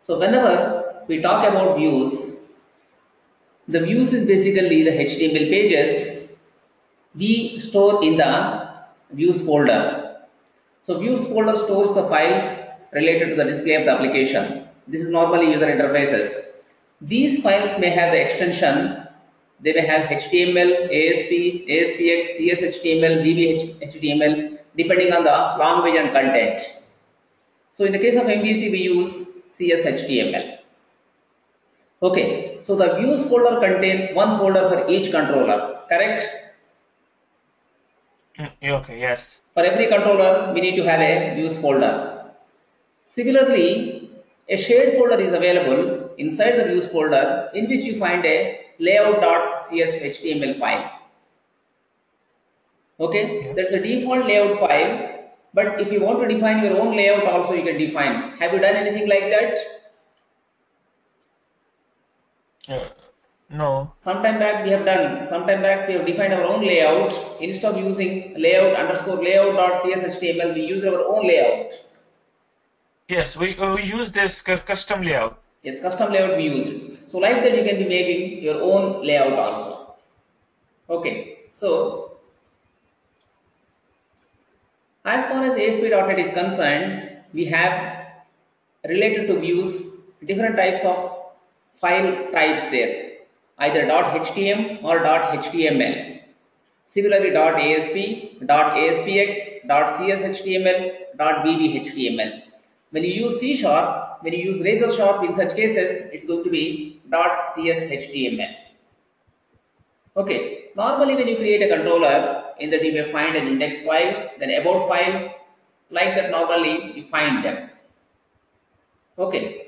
So whenever we talk about views, the views is basically the HTML pages we store in the views folder. So views folder stores the files related to the display of the application. This is normally user interfaces. These files may have the extension. They may have HTML, ASP, ASPX, CSHTML, VBHTML, depending on the language and content. So in the case of MVC, we use CSHTML. Okay, so the views folder contains one folder for each controller, correct? Okay, yes. For every controller, we need to have a views folder. Similarly, a shared folder is available inside the views folder in which you find a layout.cshtml file. Okay, Yeah. there's a default layout file, but if you want to define your own layout also, you can define. Have you done anything like that? No. Sometime back we have defined our own layout. Instead of using layout_layout.cshtml, we use our own layout. Yes, we use this custom layout. Yes, custom layout we used. So like that you can be making your own layout also. Okay, so as far as ASP.NET is concerned, we have related to views different types of file types there, either .htm or .html. Similarly, .asp, .aspx, .cshtml, .bbhtml. When you use C#, when you use razor sharp in such cases, it's going to be .cshtml. Okay, normally when you create a controller, in that you may find an index file, then about file, like that normally you find them. Okay.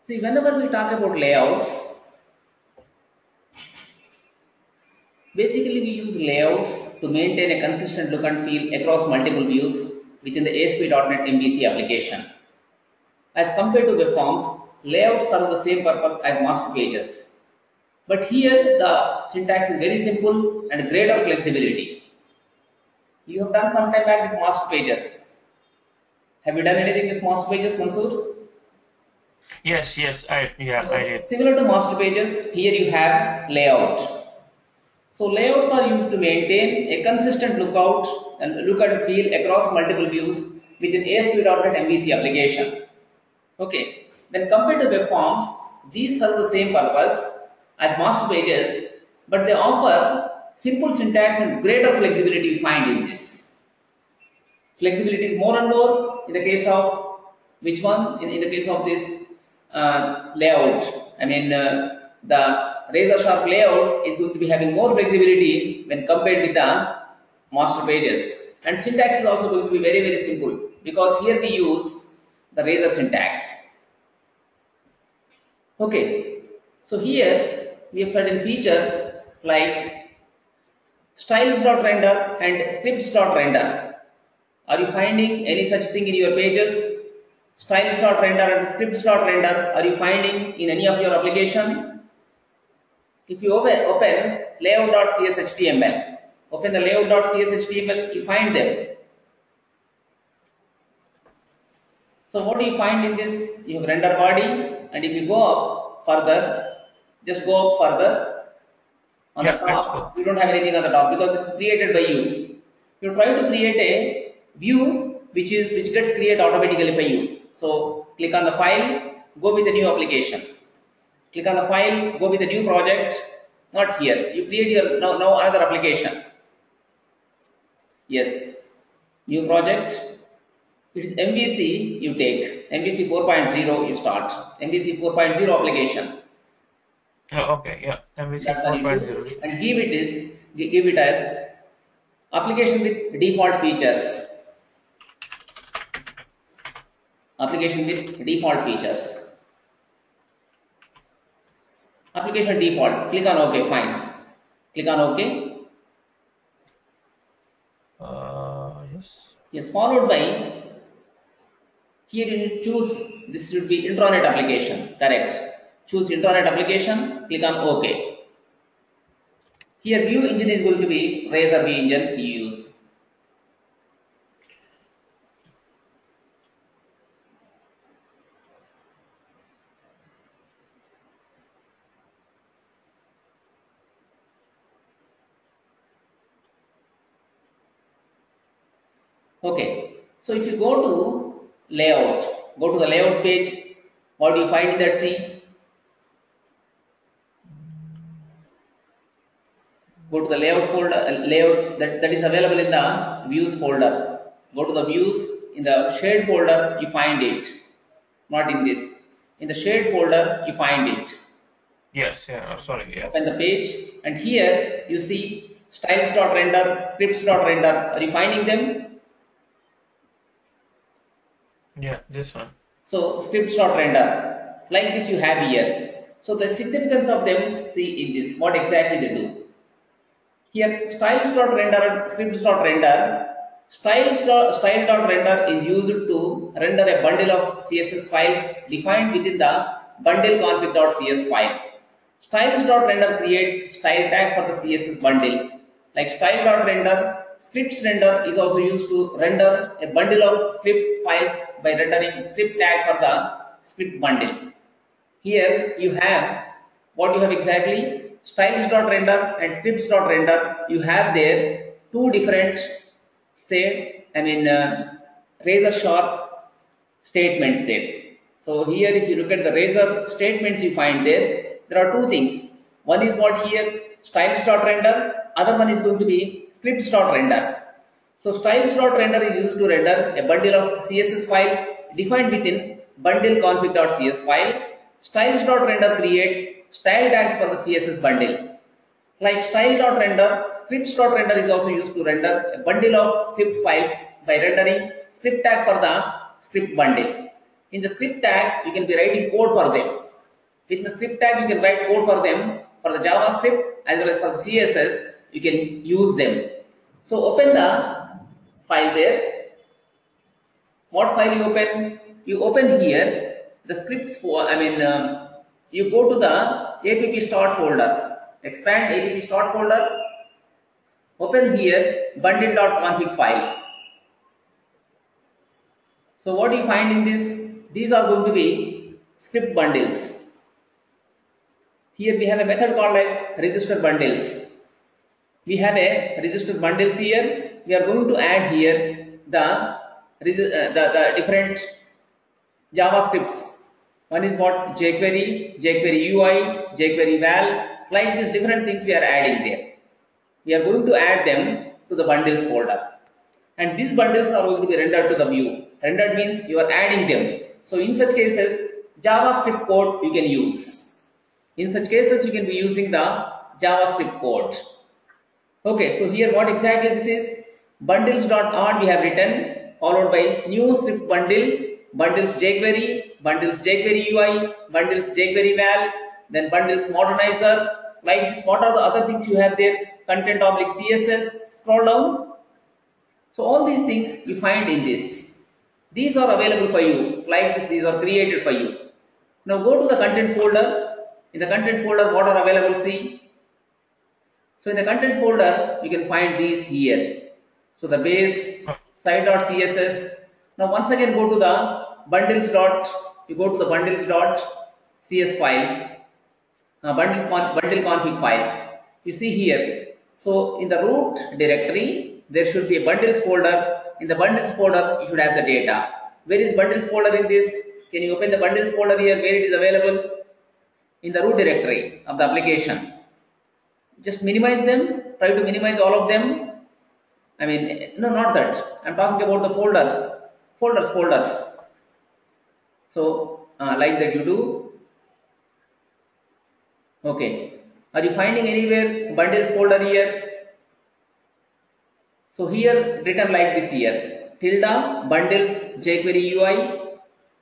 See, whenever we talk about layouts, basically we use layouts to maintain a consistent look and feel across multiple views within the ASP.NET MVC application. As compared to web forms, layouts serve the same purpose as master pages. But here the syntax is very simple and greater flexibility. You have done some time back with master pages. Have you done anything with master pages, Mansoor? Yes, I did. Similar to master pages, here you have layout. So layouts are used to maintain a consistent look and feel across multiple views within ASP.NET MVC application. Okay, when compared to web forms, these serve the same purpose as master pages, but they offer simple syntax and greater flexibility you find in this. Flexibility is more and more in the case of which one? In the case of this layout. I mean, the razor sharp layout is going to be having more flexibility when compared with the master pages. And syntax is also going to be very, very simple because here we use the razor syntax. Okay, so here we have certain features like styles.render and scripts.render. Are you finding any such thing in your pages? Styles.render and scripts.render, are you finding in any of your application? If you open layout.cshtml, open the layout.cshtml, you find them. So what do you find in this? You have render body, and if you go up further, just go up further. On the top, you don't have anything on the top because this is created by you. You try to create a view which gets created automatically for you. So click on the file, go with the new application. Click on the file, go with the new project. Not here. You create your now another application. Yes, new project. It is MVC you take. MVC 4.0 you start. MVC 4.0 application. Oh, okay, yeah. MVC 4.0. And give it as application with default features. application with default features. Application default, click on OK, fine. Click on OK. Yes. Yes, followed by, here you need to choose, this should be intranet application, correct. Choose intranet application, click on OK. Here view engine is going to be Razor view engine you use. Okay, so if you go to layout, go to the layout page, what do you find in that C? Go to the layout folder, layout that is available in the views folder. Go to the views, in the shade folder you find it, not in this. In the shade folder you find it. Yes, yeah, sorry, yeah. Open the page and here you see styles.render, scripts.render. Are you finding them? Yeah, this one. So scripts.render, like this you have here. So the significance of them, see in this, what exactly they do. Here styles.render and scripts.render, style.render is used to render a bundle of CSS files defined within the bundle config.cs file. Styles.render create style tag for the CSS bundle. Like style.render, scripts render is also used to render a bundle of script files by rendering script tag for the script bundle. Here you have what you have exactly styles.render and scripts.render. You have there two different, say, razor sharp statements there. So here if you look at the razor statements you find there are two things. One is what here styles.render, other one is going to be scripts.render. So styles.render is used to render a bundle of CSS files defined within bundle config.cs file. Styles.render create style tags for the CSS bundle. Like style.render, scripts.render is also used to render a bundle of script files by rendering script tag for the script bundle. In the script tag, you can be writing code for them. With the script tag, you can write code for them for the JavaScript as well as for the CSS. You can use them. So open the file there. What file you open? You open here the scripts for, you go to the app start folder, expand app start folder, open here bundle.config file. So what do you find in this? These are going to be script bundles. Here we have a method called as register bundles. We have a register bundles here. We are going to add here the different JavaScripts. One is what jQuery, jQuery UI, jQuery val, like these different things we are adding there. We are going to add them to the bundles folder. And these bundles are going to be rendered to the view. Rendered means you are adding them. So in such cases, JavaScript code you can use. In such cases, you can be using the JavaScript code. Okay, so here what exactly this is? Bundles.add we have written, followed by new script bundle, bundles jQuery, bundles jQuery UI, bundles jQuery val, then bundles modernizer. Like this, what are the other things you have there? Content oblique CSS, scroll down. So all these things you find in this. These are available for you. Like this, these are created for you. Now go to the content folder. In the content folder, what are available? See. So in the content folder, you can find these here. So the base, site.css. Now once again go to the bundles.cs file, bundle config file. You see here. So in the root directory, there should be a bundles folder. In the bundles folder, you should have the data. Where is bundles folder in this? Can you open the bundles folder here where it is available? In the root directory of the application. Just minimize them, try to minimize all of them. No, not that. I'm talking about the folders. So, like that you do. Okay. Are you finding anywhere bundles folder here? So here written like this here. Tilde bundles jQuery UI.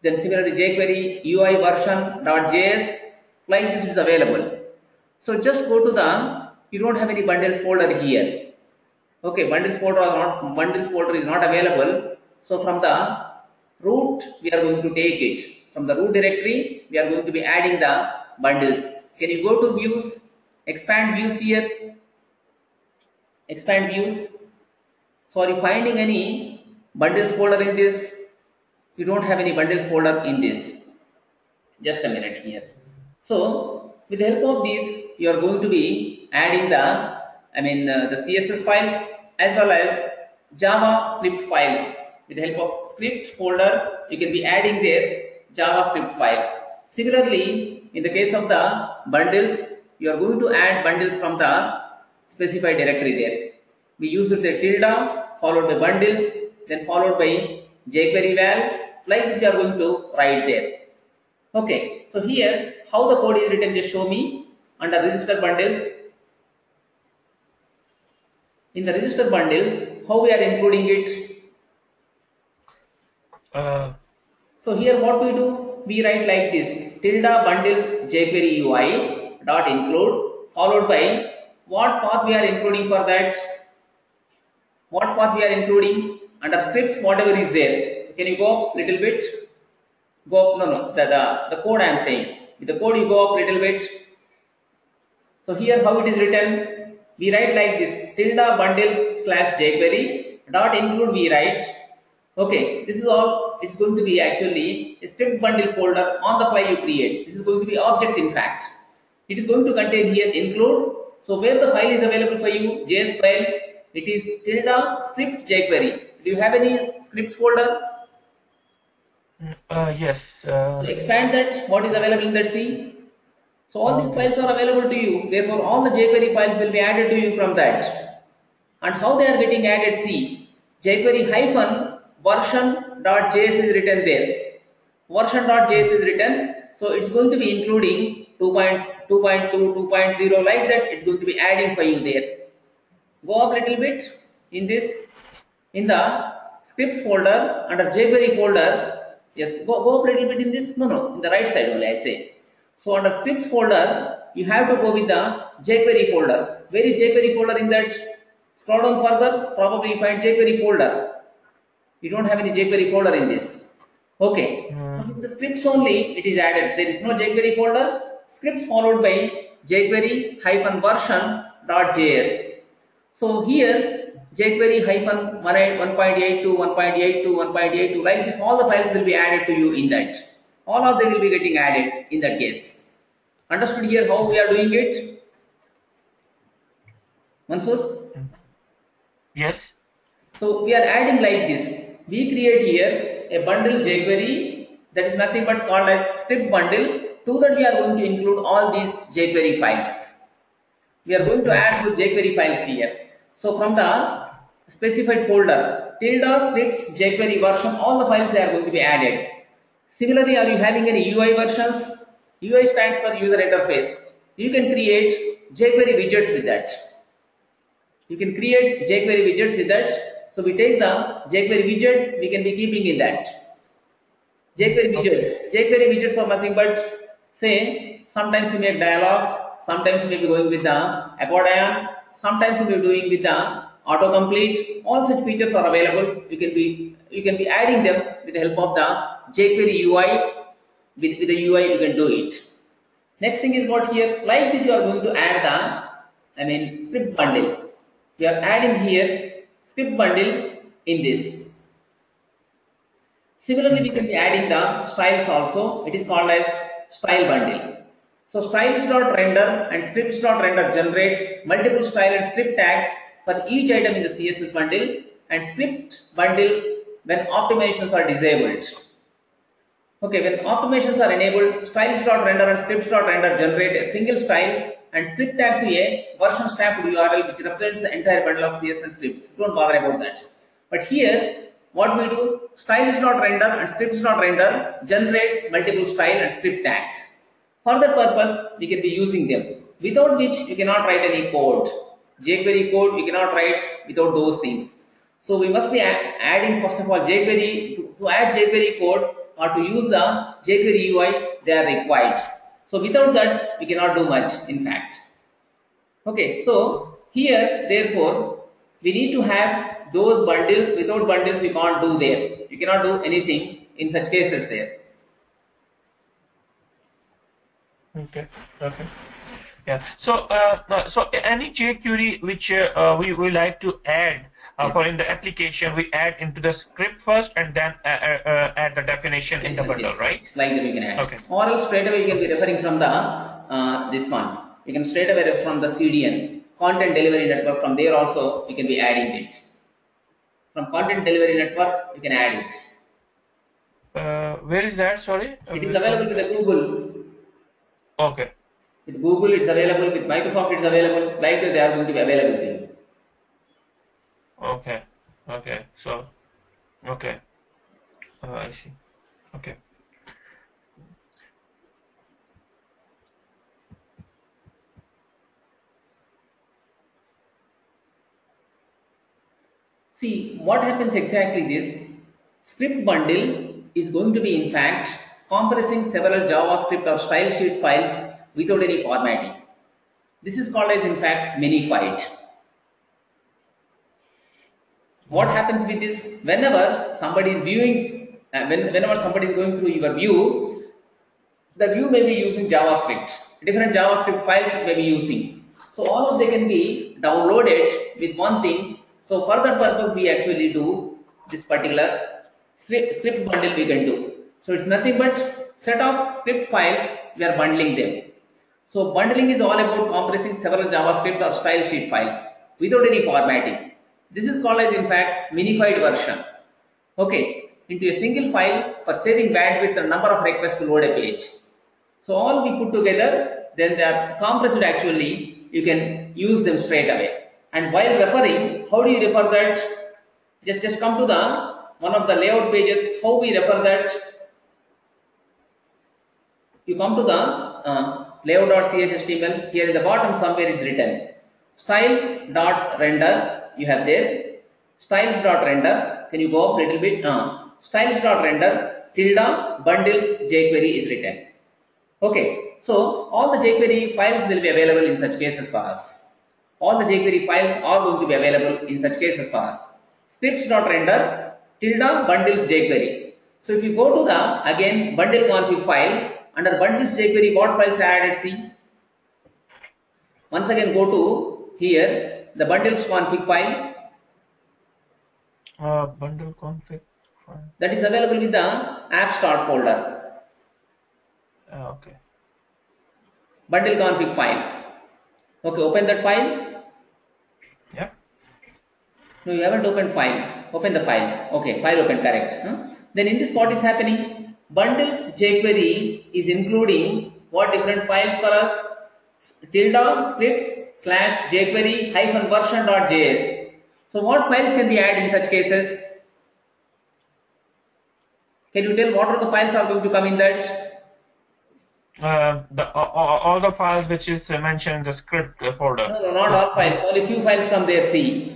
Then similarly jQuery UI version.js, like this is available. So just go to the, you don't have any bundles folder here. Okay, bundles folder is not available. So from the root we are going to take it. From the root directory we are going to be adding the bundles. Can you go to views, expand views here, expand views. So are you finding any bundles folder in this? You don't have any bundles folder in this. Just a minute here. So with the help of this you are going to be adding the CSS files as well as JavaScript files. With the help of script folder you can be adding their JavaScript file. Similarly, in the case of the bundles, you are going to add bundles from the specified directory there. We use the tilde followed by bundles, then followed by jQuery val. Like this we are going to write there. Okay, so here how the code is written, just show me. Under register bundles, in the register bundles, how we are including it. So here what we do, we write like this: tilde bundles jQuery UI dot include, followed by what path we are including for that. What path we are including under scripts, whatever is there. So can you go up little bit? Go up, no, the code I am saying. With the code you go up little bit. So here how it is written, we write like this: tilde bundles slash jQuery dot include we write. Okay, this is all. It's going to be actually a script bundle folder on the fly you create. This is going to be object in fact. It is going to contain here include. So where the file is available for you, JS file, it is tilde scripts jQuery. Do you have any scripts folder? Yes. So expand that. What is available in that C? So all these files are available to you. Therefore, all the jQuery files will be added to you from that. And how they are getting added? See, jQuery hyphen version.js is written there. Version.js is written. So it's going to be including 2.2, 2.0 like that. It's going to be adding for you there. Go up little bit in this, in the scripts folder under jQuery folder. Yes, go up little bit in this. No, in the right side only I say. So under scripts folder, you have to go with the jQuery folder. Where is jQuery folder in that? Scroll down further, probably you find jQuery folder. You don't have any jQuery folder in this. Okay, so in the scripts only it is added. There is no jQuery folder. Scripts followed by jQuery hyphen version.js. So here jQuery hyphen 1.82, 1.82, 1.82, like this, all the files will be added to you in that. All of them will be getting added in that case. Understood here how we are doing it? Mansoor? Yes. So we are adding like this. We create here a bundle jQuery that is nothing but called as script bundle. To that we are going to include all these jQuery files. We are going to add those jQuery files here. So from the specified folder, tilde scripts jQuery version, all the files they are going to be added. Similarly, are you having any UI versions? UI stands for user interface. You can create jQuery widgets with that. You can create jQuery widgets with that. So we take the jQuery widget, we can be keeping in that. jQuery widgets. jQuery widgets are nothing but, say, sometimes you make dialogues, sometimes you may be going with the accordion, sometimes you may be doing with the autocomplete. All such features are available. You can be adding them with the help of the jQuery UI. With the UI you can do it. Next thing is what here, like this you are going to add the script bundle. We are adding here script bundle in this. Similarly, we can be adding the styles also. It is called as style bundle. So styles.render and scripts.render generate multiple style and script tags for each item in the CSS bundle, and script bundle when optimizations are disabled. Okay, when optimizations are enabled, styles.render and scripts.render generate a single style and script tag to a version stamped URL which represents the entire bundle of CS and scripts. Don't bother about that. But here, what we do, styles.render and scripts.render generate multiple style and script tags. For that purpose, we can be using them, without which you cannot write any code. jQuery code you cannot write without those things. So we must be adding first of all jQuery. To add jQuery code, or to use the jQuery UI, they are required. So without that, we cannot do much, in fact. Okay, so here, therefore, we need to have those bundles. Without bundles, you can't do there. You cannot do anything in such cases there. Okay. Okay. Yeah. So, so any jQuery which we like to add Yes. for in the application, we add into the script first and then add the definition in the bundle, right? Like that we can add. Okay. Or else straight away you can be referring from the this one. You can straight away refer from the CDN, content delivery network. From there also you can be adding it. From content delivery network you can add it. Where is that? Sorry. It is available with Google. Okay. With Google it's available. With Microsoft it's available. Like that they are going to be available to you. Okay. Okay. So, okay. I see. Okay. See, what happens exactly this? Script bundle is going to be in fact compressing several JavaScript or style sheets files without any formatting. This is called as in fact minified. What happens with this? Whenever somebody is viewing, whenever somebody is going through your view, the view may be using JavaScript. Different JavaScript files it may be using. So all of they can be downloaded with one thing. So for that purpose, we actually do this particular script bundle we can do. So it's nothing but set of script files, we are bundling them. So bundling is all about compressing several JavaScript or style sheet files without any formatting. This is called as in fact minified version. Okay, into a single file for saving bandwidth and number of requests to load a page. So all we put together, then they are compressed actually, you can use them straight away. And while referring, how do you refer that? Just come to the one of the layout pages, how we refer that? You come to the layout.cshtml, here in the bottom somewhere it's written styles.render. You have there styles.render. Can you go up a little bit? Styles.render tilde bundles jQuery is written. Okay, so all the jQuery files will be available in such cases for us. All the jQuery files are going to be available in such cases for us. Scripts.render tilde bundles jQuery. So if you go to the again bundle config file, under bundles jQuery, what files are added? See. Once again go to here the bundles config file. Bundle config file. That is available with the app start folder. Okay. Bundle config file. Okay, open that file. Yeah. No, you haven't opened file. Open the file. Okay, file open, correct. Then in this what is happening? Bundles jQuery is including what different files for us? Tilde scripts / jQuery -version.js. So what files can be added in such cases? Can you tell what are the files are going to come in that? All the files which is mentioned in the script folder. No, not all files. Only few files come there. See,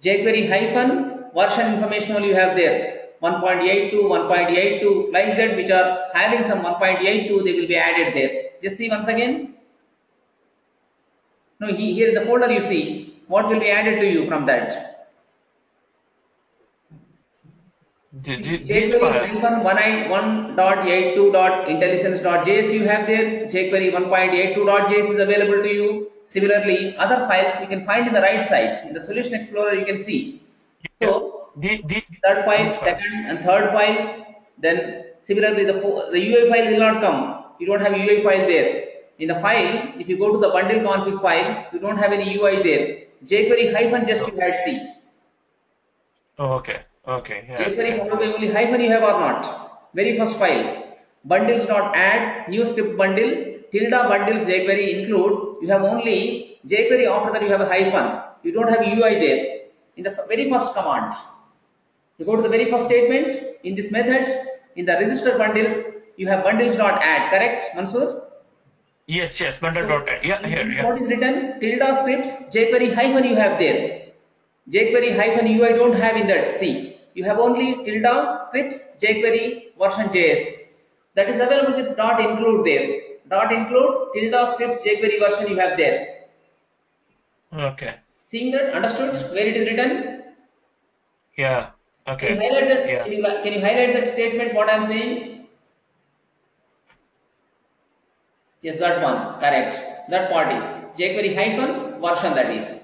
jQuery -version information only you have there. 1.82, 1.82, like that, which are having some 1.82, they will be added there. Just see once again. No, here in the folder you see what will be added to you from that. These files. jQuery -1.82.intelligence.js you have there. jQuery 1.82.js is available to you. Similarly, other files you can find in the right side. In the Solution Explorer you can see. So third file, second and third file. Then similarly the UI file will not come. You don't have UI file there. In the file, if you go to the bundle config file, you don't have any UI there. jQuery just you had C. Oh, okay. Okay. Yeah. jQuery followed by only hyphen you have or not. Very first file. Bundles.add new script bundle tilde bundles jQuery include. You have only jQuery, after that you have a hyphen. You don't have UI there. In the very first command. You go to the very first statement. In this method, in the register bundles, you have bundles.add, correct, Mansoor? Yes, bundle.add. Yeah, here. Yeah. What is written? Tilde scripts, jQuery hyphen you have there. jQuery -UI don't have in that. See, you have only tilde scripts jQuery version JS. That is available with dot include there. Dot include tilde scripts jQuery version you have there. Okay. Seeing that, understood where it is written? Yeah. Can you Okay. highlight that? Yeah. Can you highlight that statement? What I am saying? Yes, that one, correct. That part is jQuery hyphen version, that is.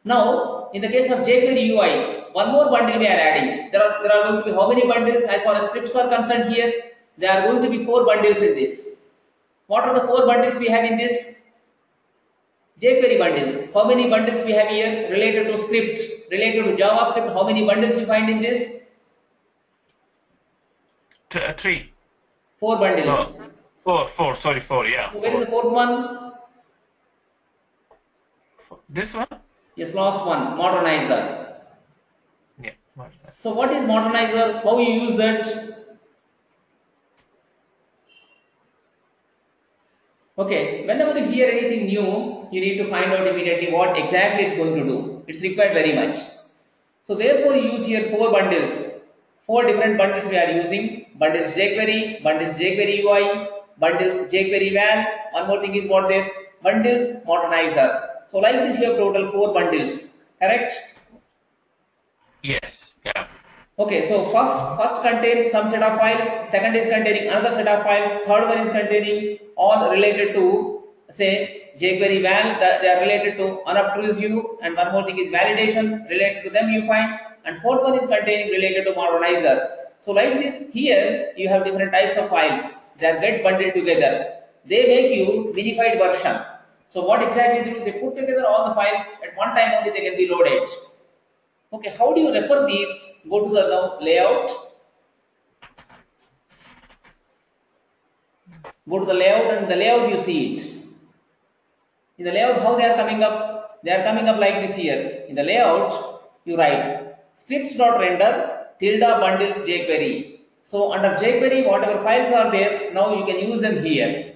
Now, in the case of jQuery UI, one more bundle we are adding. There are going to be how many bundles as far as scripts are concerned here? There are going to be 4 bundles in this. What are the 4 bundles we have in this? jQuery bundles. How many bundles we have here related to script, related to JavaScript? How many bundles you find in this? 3. 4 bundles. No. 4. 4. Sorry, 4. Yeah. So where is 4. the 4th one? This one? Yes, last one, modernizer. Yeah. So what is modernizer? How you use that? Okay, whenever you hear anything new, you need to find out immediately what exactly it's going to do. It's required very much. So therefore you use here 4 bundles. 4 different bundles we are using. Bundles jQuery, bundles jQuery UI, bundles jQuery val. One more thing is what there? Bundles modernizer. So like this you have total 4 bundles. Correct? Yes. Yeah. Okay, so first contains some set of files, second is containing another set of files, third one is containing all related to say jQuery val, they are related to unobtrusive, and one more thing is validation related to them you find, and fourth one is containing related to modernizer. So like this here you have different types of files, they are get bundled together. They make you minified version. So what exactly do they put together all the files at one time only they can be loaded. Okay, how do you refer these? Go to the now layout. Go to the layout, and in the layout you see it. In the layout, how they are coming up? They are coming up like this here. In the layout, you write scripts.render tilde bundles jQuery. So under jQuery, whatever files are there, now you can use them here.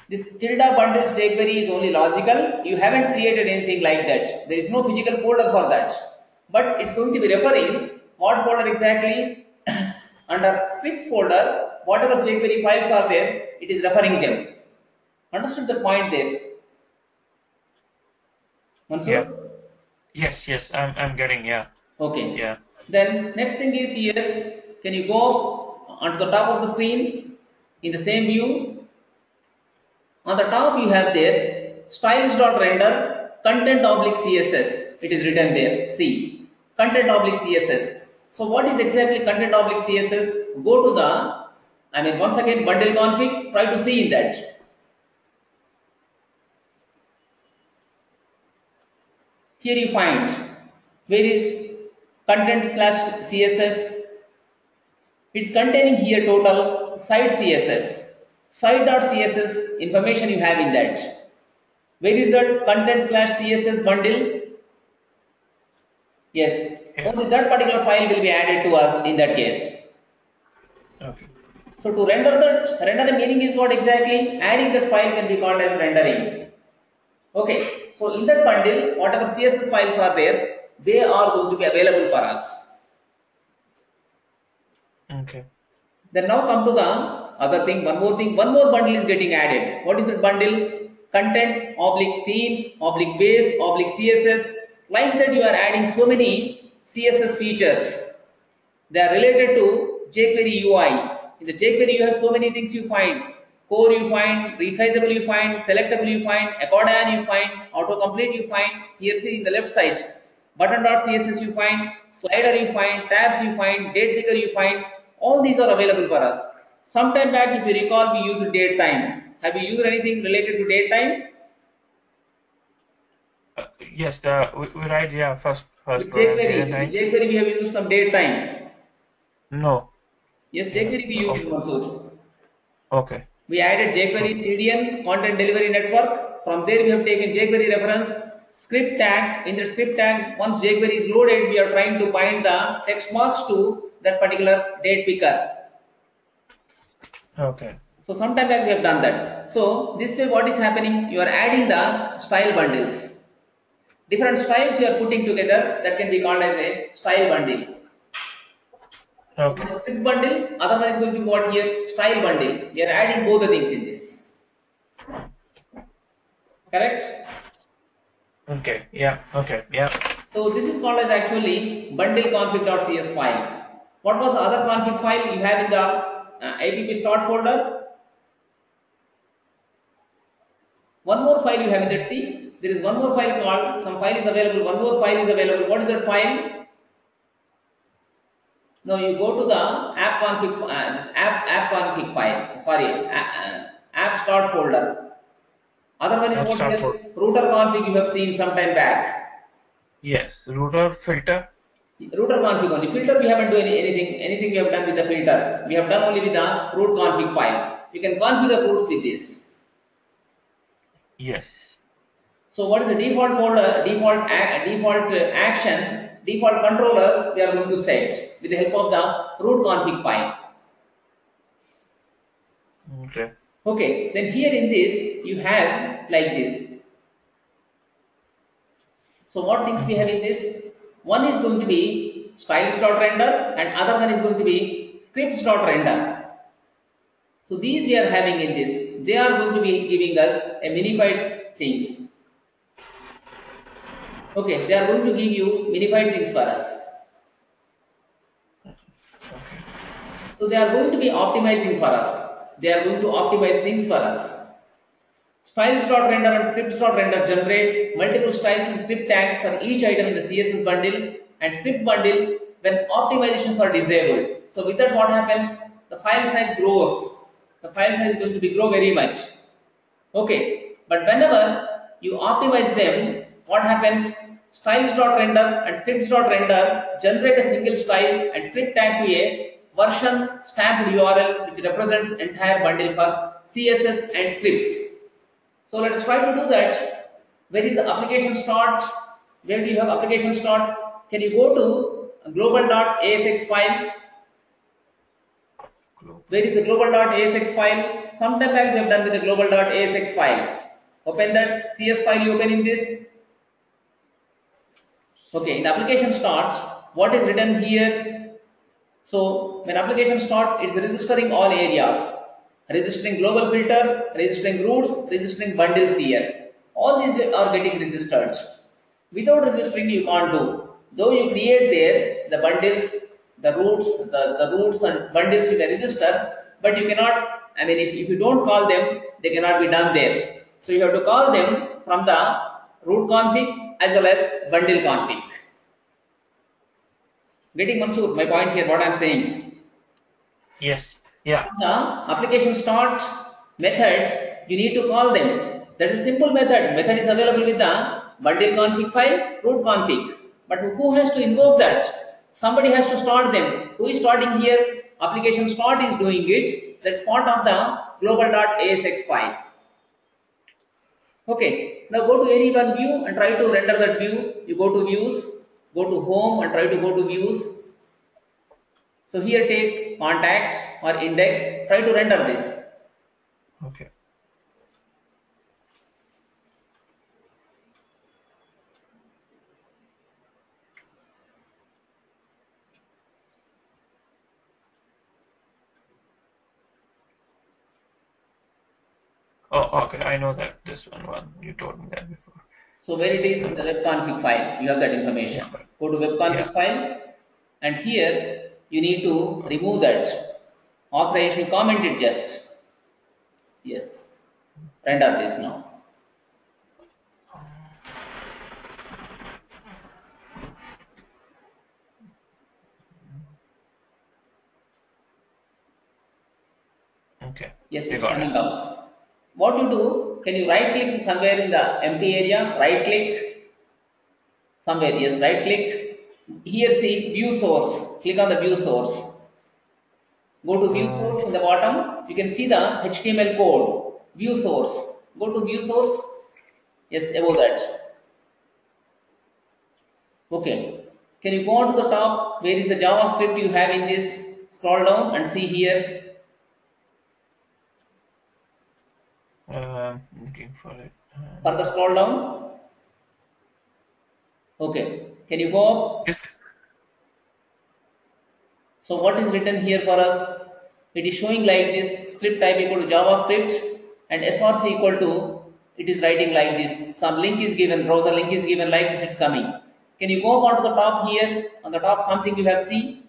This tilde bundles jQuery is only logical. You haven't created anything like that. There is no physical folder for that. But it's going to be referring what folder exactly? Under scripts folder, whatever jQuery files are there, it is referring them. Understood the point there? Mansur? Yeah. Yes. I'm getting. Yeah. Okay. Yeah. Then next thing is here. Can you go onto the top of the screen in the same view? On the top you have there styles.render content oblique CSS. It is written there. See, content oblique CSS. So what is exactly content oblique CSS? Go to the, once again bundle config, try to see in that. Here you find where is content slash CSS. It's containing here total site CSS. Site.css information you have in that. Where is that content slash CSS bundle? Yes, Yeah. only that particular file will be added to us in that case. Okay. So to render that, render the meaning is what exactly? Adding that file can be called as rendering. Okay, so in that bundle, whatever CSS files are there, they are going to be available for us. Okay. Then now come to the other thing, one more bundle is getting added. What is that bundle? Content, oblique themes, oblique base, oblique CSS. Like that you are adding so many CSS features. They are related to jQuery UI. In the jQuery you have so many things you find. Core you find, resizable you find, selectable you find, accordion you find, autocomplete you find. Here see in the left side. Button.css you find, slider you find, tabs you find, date picker you find. All these are available for us. Sometime back, if you recall, we used date time. Have you used anything related to date time? Yes. We write. Yeah. First With program. jQuery we have used some date time. No. Yes, jQuery we Okay. used also. Okay. We added jQuery CDN, content delivery network. From there we have taken jQuery reference, script tag. In the script tag, once jQuery is loaded, we are trying to bind the text marks to that particular date picker. Okay. So sometime back we have done that. So this way what is happening? You are adding the style bundles. different styles you are putting together, that can be called as a style bundle. So Okay. one is script bundle, other one is going to be what here? Style bundle. We are adding both the things in this. Correct? Okay. Yeah. Okay. Yeah. So this is called as actually bundle config.cs file. What was the other config file you have in the app start folder? One more file you have in that C. There is one more file called, some file is available, one more file is available. What is that file? Now you go to the app config, this app config file. Sorry, app start folder. Other one is App what start here? for. Router config you have seen some time back. Yes. Router filter. Router config only. Filter we haven't done anything we have done with the filter. We have done only with the root config file. You can configure routes with this. Yes. So what is the default folder, default action, default controller we are going to set with the help of the root config file. Okay. Okay, then here in this you have like this. So what things we have in this? One is going to be styles.render and other one is going to be scripts.render. So these we are having in this. They are going to be giving us a minified things. Okay, they are going to give you minified things for us. So they are going to be optimizing for us. They are going to optimize things for us. Styles.render and scripts.render generate multiple styles and script tags for each item in the CSS bundle and script bundle when optimizations are disabled. So with that what happens? The file size grows. The file size is going to be grow very much. Okay, but whenever you optimize them, what happens? Styles.render and scripts.render generate a single style and script tag to a version stamped URL which represents entire bundle for CSS and scripts. So let us try to do that. Where is the application start? Where do you have application start? Can you go to global.asx file? Where is the global.asx file? Sometime back we have done with the global.asx file. Open that CS file you open in this. Okay, in application starts, what is written here? So when application start, it's registering all areas. Registering global filters, registering routes, registering bundles here. All these are getting registered. Without registering, you can't do. Though you create there the bundles, the routes and bundles you can register, but you cannot. I mean, if you don't call them, they cannot be done there. So you have to call them from the root config as well as bundle config. Getting Mansoor, my point here, what I'm saying. Yes. Yeah. The application start methods, you need to call them. That is a simple method. Method is available with the bundle config file, root config. But who has to invoke that? Somebody has to start them. Who is starting here? Application start is doing it. That's part of the global.asx file. Okay. Now go to any one view and try to render that view. You go to views, go to home and try to go to views. So here take contact or index, try to render this. Okay. Oh, okay. I know that this one. You told me that before. So where it is in the web config file, you have that information. Yeah. Go to web Yeah. config file and here you need to remove that authorization, comment it just. Yes, render this now. Okay. Yes, You it's got it. coming up. What you do, can you right click somewhere in the empty area, right click somewhere, yes, right click. Here see view source, click on the view source. Go to view Um, source in the bottom, you can see the HTML code, view source. Go to view source, yes, above that. Okay, can you go on to the top, where is the JavaScript you have in this? Scroll down and see here. looking for it. Further scroll down. Okay, can you go up? Yes. So what is written here for us? It is showing like this: script type equal to JavaScript and src equal to, it is writing like this. Some link is given, browser link is given like this, it's coming. Can you go up onto the top here? On the top something you have seen?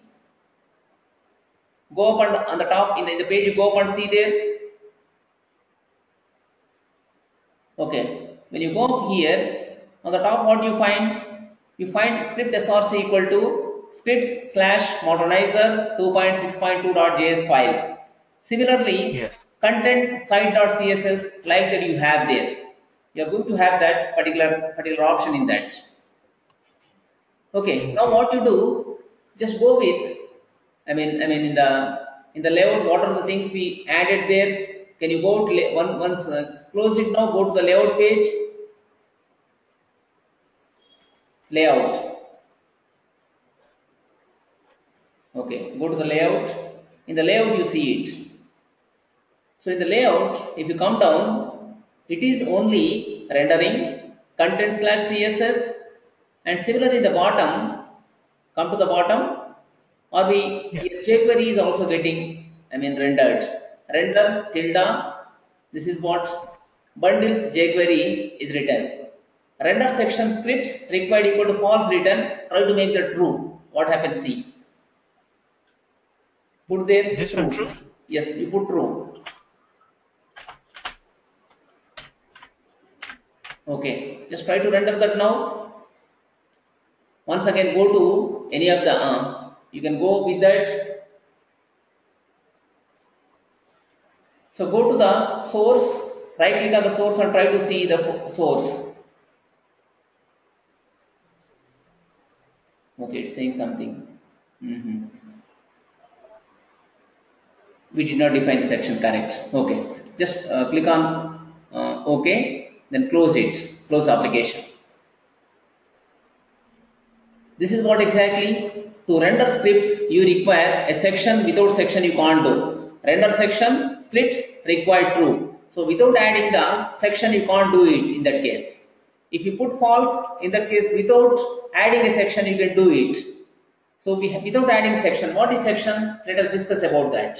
Go up on the top in the page, go up and see there. Okay, when you go up here, on the top what you find? You find script src equal to scripts slash modernizer 2.6.2.js file. Similarly, Yes. content site.css like that you have there. You are going to have that particular option in that. Okay, now Okay. what you do? Just go with, in the layout, what are the things we added there? Can you go to once close it now? Go to the layout page, layout. Okay, go to the layout. In the layout, you see it. So in the layout, if you come down, it is only rendering content slash CSS, and similarly the bottom. Come to the bottom, or we Yeah. here jQuery is also getting, rendered. Render tilde. This is what bundles jQuery is written. Render section scripts required equal to false written. Try to make that true. What happens? See. Put there This one true. true. Yes, you put true. Okay, just try to render that now. Once again, go to any of the. You can go with that. So go to the source. Right click on the source and try to see the source. Okay, it's saying something. Mhm. We did not define the section, correct. Okay, just click on OK, then close it. Close the application. This is what exactly, to render scripts you require a section. Without section you can't do. Render section scripts require true. So without adding the section you can't do it in that case. If you put false, in that case without adding a section you can do it. So without adding section, what is section? Let us discuss about that.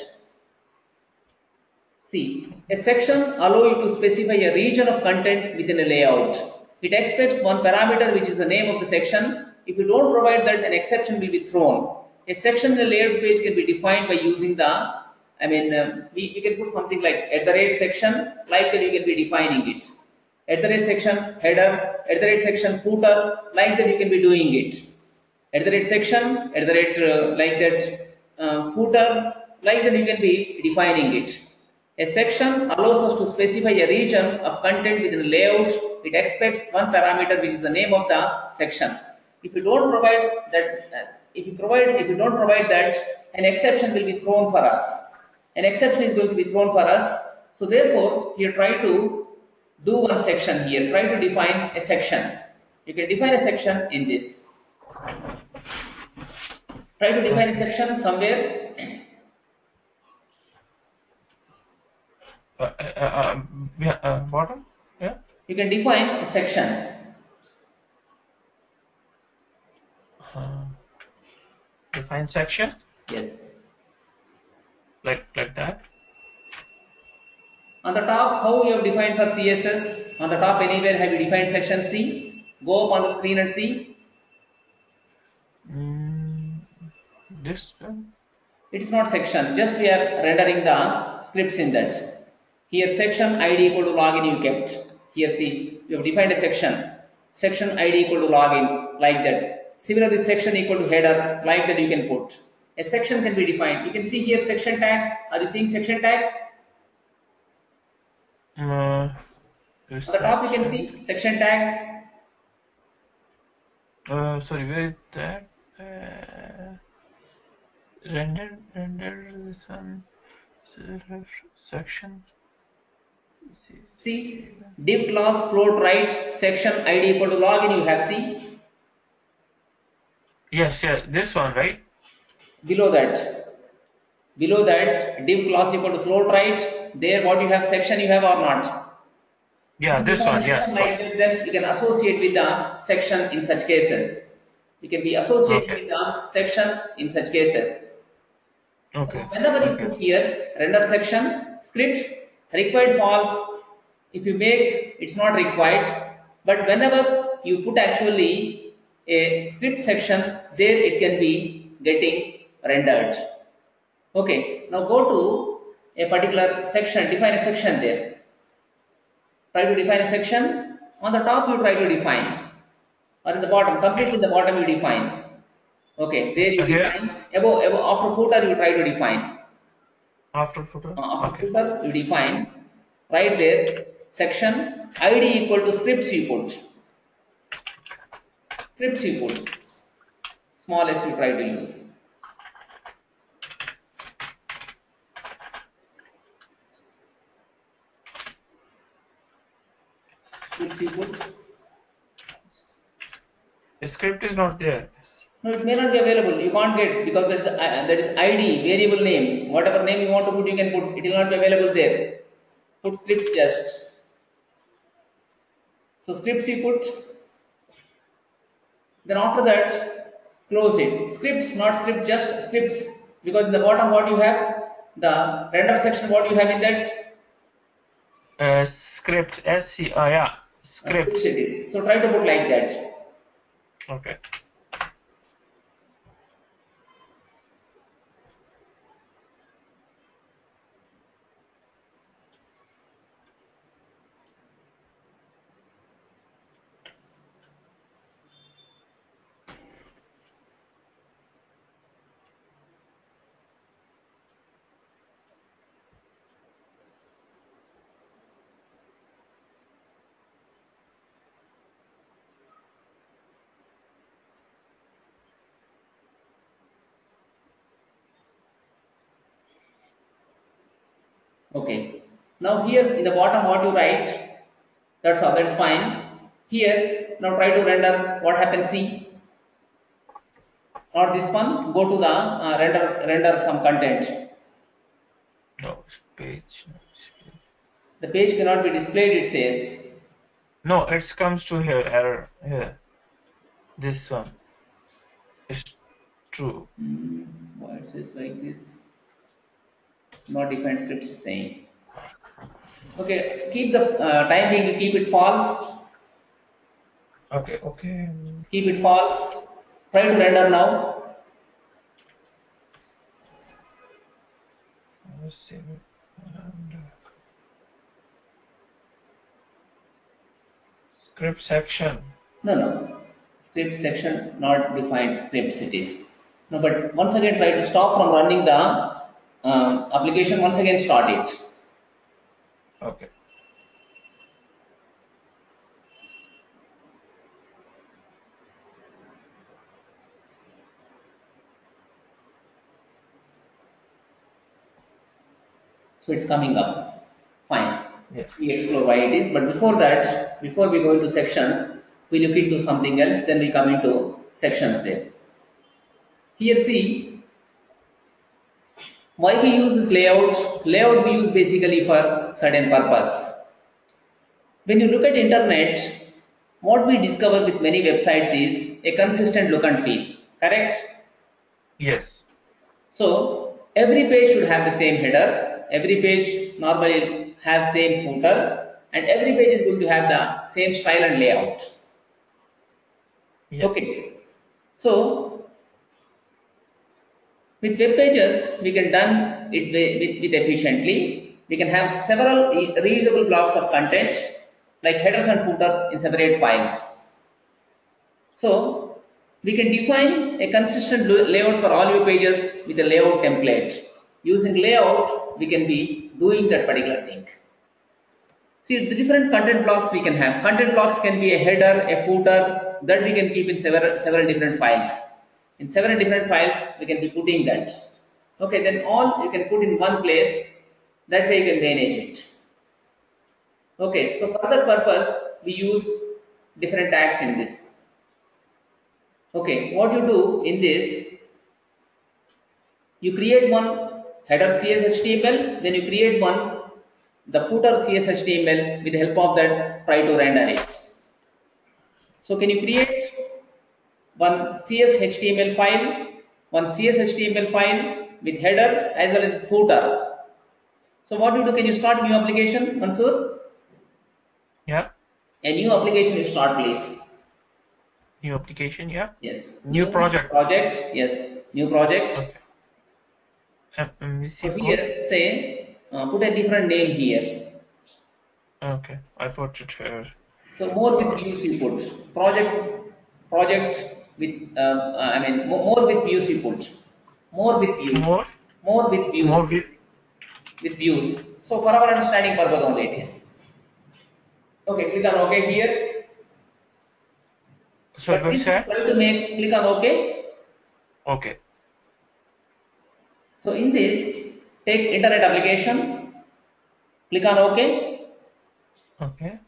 See, a section allows you to specify a region of content within a layout. It expects one parameter, which is the name of the section. If you don't provide that, an exception will be thrown. A section in the layout page can be defined by using the, we can put something like @section, like that you can be defining it. @section header, @section footer, like that you can be doing it. @section, like that footer, like that you can be defining it. A section allows us to specify a region of content within a layout. It expects one parameter, which is the name of the section. If you don't provide that, if you don't provide that, an exception will be thrown for us. An exception is going to be thrown for us. So therefore, here try to do one section here. Try to define a section. You can define a section in this. Try to define a Okay. section somewhere. Yeah, bottom. Yeah. You can define a section. Uh, Define section Yes. like that. On the top, how you have defined for CSS? On the top, anywhere have you defined section C? Go up on the screen and see. Mm, this one. It is not section, just we are rendering the scripts in that. Here, section ID equal to login you kept. Here, see, you have defined a section. Section ID equal to login, like that. Similarly, section equal to header, like that you can put. A section can be defined. You can see here section tag. Are you seeing section tag? This On the top, you can section. see section tag. Sorry, where is that? Render this one. Section. See, div class float right section ID equal to login. You have see Yes, yeah, this one, right? below that. Below that, div class equal to float right. There, what you have section you have or not? Yeah, If you this have a one. section Yes. like that, then you can associate with the section in such cases. You can be associated Okay. with the section in such cases. So Okay. whenever you Okay. put here render section scripts required false, if you make it's not required. But whenever you put actually a script section, there it can be getting rendered. Okay, now go to a particular section, define a section there. Try to define a section. On the top you try to define, or in the bottom, completely in the bottom you define. Okay, there you Here define. Above, after footer you try to define. after footer. After Okay. footer you define. Right there, section ID equal to scripts you put. Scripts you put. Small s you try to use. Scripts you put. The script is not there. No, it may not be available. You can't get because that is ID variable name. Whatever name you want to put, you can put. It will not be available there. Put scripts just. So scripts you put. Then after that, close it. Scripts, not script, just scripts. Because in the bottom, what you have, the render section, what you have in that, Script. SC. Yeah. scripts Scripts. it is. So try to put like that. Okay. Okay. Now here in the bottom, what you write, that's all. That's fine. Here, now try to render. What happens? See, not this one. Go to the render some content. No page. The page cannot be displayed. It says. No, it comes to here. Error here. This one is true. Why it says like this? Not defined scripts is saying. Okay, keep the time being you keep it false. Okay. Okay. Keep it false. Try to render now. Let's see. Script section. No. Script section not defined scripts it is. No, but once again try to stop from running the application. Once again start it. Okay. So it's coming up. Fine. Yes. We explore why it is. But before that, before we go into sections, we look into something else. Then we come into sections there. Here see why we use this layout. Layout we use basically for certain purpose. When you look at internet, what we discover with many websites is a consistent look and feel. Correct? Yes. So every page should have the same header. Every page normally have same footer, and every page is going to have the same style and layout. Yes. Okay. So with web pages, we can done it with efficiently. We can have several reusable blocks of content like headers and footers in separate files. So we can define a consistent layout for all your pages with a layout template. Using layout, we can be doing that particular thing. See the different content blocks we can have. Content blocks can be a header, a footer that we can keep in several different files. In several different files, we can be putting that. Okay, then all you can put in one place. That way you can manage it. Okay, so for that purpose, we use different tags in this. Okay, what you do in this, you create one header CSHTML, then you create one the footer CSHTML with the help of that try to render it. So can you create one CSHTML file, one CSHTML file with header as well as footer. So what you do, can you start new application, Mansoor? Yeah. A new application you start, please. New application. Yeah. Yes. New project. Project. Yes. New project. Okay. So here, say, put a different name here. Okay, I put it here. So more with views you put. Project with, I mean, more with views you put. More with views. More with views. More with. With views. So for our understanding purpose only it is. Okay, click on OK here. So But this say? try to make, click on OK. Okay. So in this, take internet application, click on OK. Okay.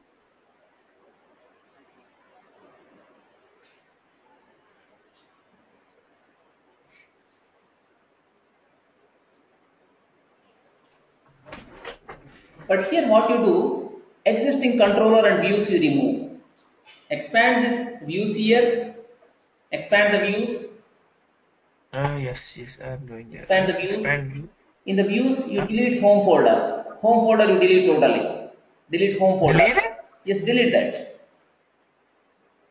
But here what you do, existing controller and views you remove. Expand this views here, expand the views. Yes, I'm doing that. Expand the views. Expand view. In the views, you delete home folder. Home folder you delete totally. Delete home folder. Delete it? Yes, delete that.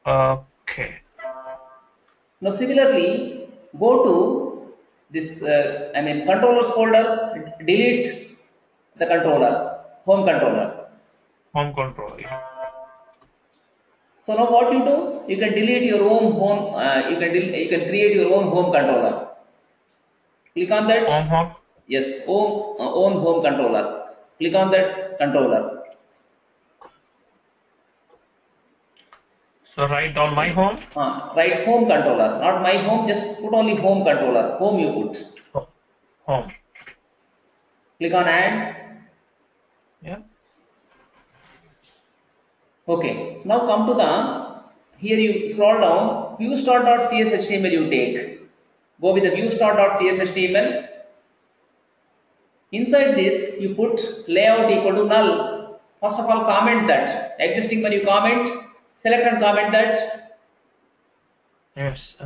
Okay. Now similarly, go to this, controllers folder, delete the controller, home controller. Home control. Yeah. So now what you do? You can delete your own home. You can create your own home controller. Click on that. Home. Yes, own home controller. Click on that controller. So write down my home. Write home controller, not my home. Just put only home controller. Home you put. Home. Click on add. Yeah. Okay. Now come to the, here you scroll down. viewstart.cshtml you take. Go with the viewstart.cshtml. Inside this, you put layout equal to null. First of all, comment that. Existing when you comment, select and comment that. Yes.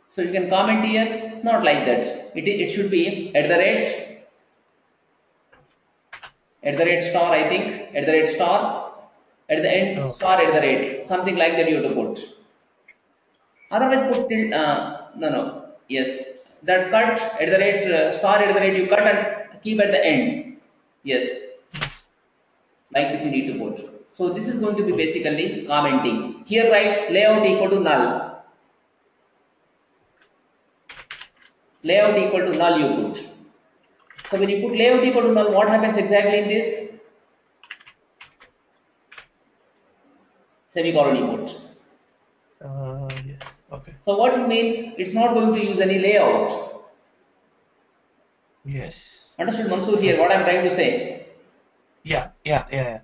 So you can comment here, not like that. It should be @ star, I think, @ star, at the end star @ something like that you have to put. Otherwise put no. Yes, that cut star you cut and keep at the end. Yes, like this you need to put. So this is going to be basically commenting. Here write layout equal to null. Layout equal to null you put. So when you put layout equal to null, what happens exactly in this? Semicolon you put. Yes. Okay. So what it means, it's not going to use any layout. Yes. Understood, Mansoor, here what I am trying to say? Yeah.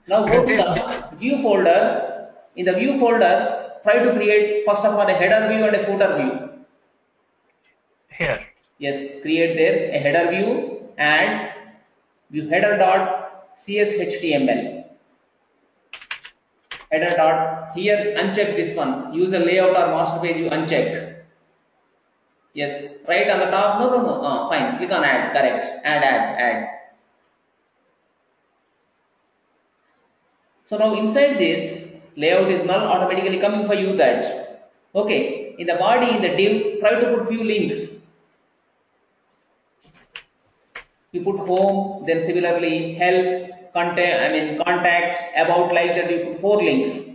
Now go to the view folder. In the view folder, try to create first of all a header view and a footer view. Here. Yes, create there a header view and view header.cshtml. Header dot, here uncheck this one. Use a layout or master page, you uncheck. Yes, right on the top. No. Fine. Click on add. Correct. Add. So now inside this, layout is null, automatically coming for you that. Okay. In the body, in the div, try to put few links. You put home, then similarly help, contact, about, like that. You put 4 links.